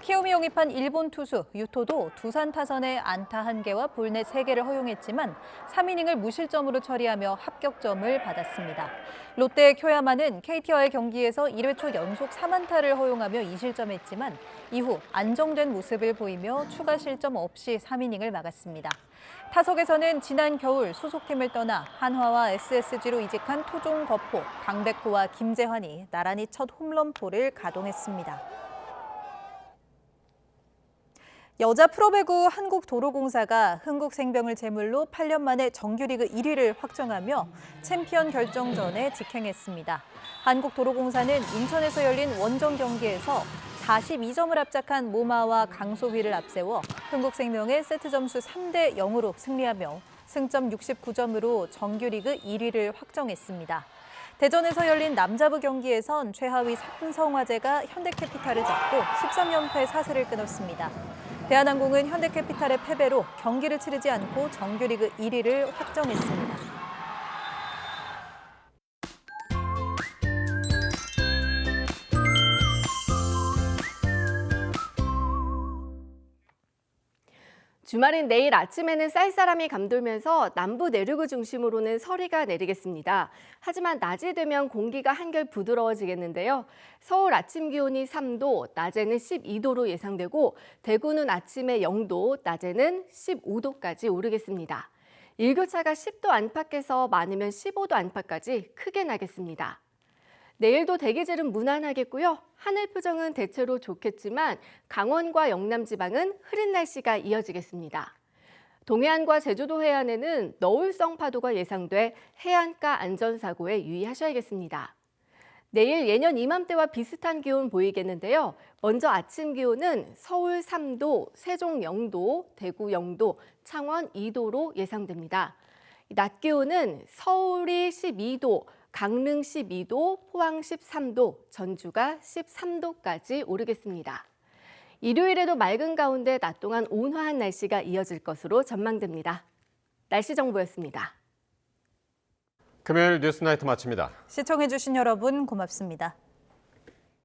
키움이 영입한 일본 투수 유토도 두산 타선에 안타 1개와 볼넷 3개를 허용했지만 3이닝을 무실점으로 처리하며 합격점을 받았습니다. 롯데의 쿄야마는 KT와의 경기에서 1회 초 연속 3안타를 허용하며 2실점했지만 이후 안정된 모습을 보이며 추가 실점 없이 3이닝을 막았습니다. 타석에서는 지난 겨울 소속팀을 떠나 한화와 SSG로 이직한 토종 거포, 강백호와 김재환이 나란히 첫 홈런포를 가동했습니다. 여자 프로배구 한국도로공사가 흥국생명을 제물로 8년 만에 정규리그 1위를 확정하며 챔피언 결정전에 직행했습니다. 한국도로공사는 인천에서 열린 원정 경기에서 42점을 압착한 모마와 강소휘를 앞세워 흥국생명의 세트 점수 3대 0으로 승리하며 승점 69점으로 정규리그 1위를 확정했습니다. 대전에서 열린 남자부 경기에선 최하위 삼성화재가 현대캐피탈을 잡고 13연패 사슬을 끊었습니다. 대한항공은 현대캐피탈의 패배로 경기를 치르지 않고 정규리그 1위를 확정했습니다. 주말인 내일 아침에는 쌀쌀함이 감돌면서 남부 내륙을 중심으로는 서리가 내리겠습니다. 하지만 낮이 되면 공기가 한결 부드러워지겠는데요. 서울 아침 기온이 3도, 낮에는 12도로 예상되고 대구는 아침에 0도, 낮에는 15도까지 오르겠습니다. 일교차가 10도 안팎에서 많으면 15도 안팎까지 크게 나겠습니다. 내일도 대기질은 무난하겠고요. 하늘 표정은 대체로 좋겠지만 강원과 영남 지방은 흐린 날씨가 이어지겠습니다. 동해안과 제주도 해안에는 너울성 파도가 예상돼 해안가 안전사고에 유의하셔야겠습니다. 내일 예년 이맘때와 비슷한 기온 보이겠는데요. 먼저 아침 기온은 서울 3도, 세종 0도, 대구 0도, 창원 2도로 예상됩니다. 낮 기온은 서울이 12도, 강릉 12도, 포항 13도, 전주가 13도까지 오르겠습니다. 일요일에도 맑은 가운데 낮 동안 온화한 날씨가 이어질 것으로 전망됩니다. 날씨 정보였습니다. 금요일 뉴스나이트 마칩니다. 시청해주신 여러분 고맙습니다.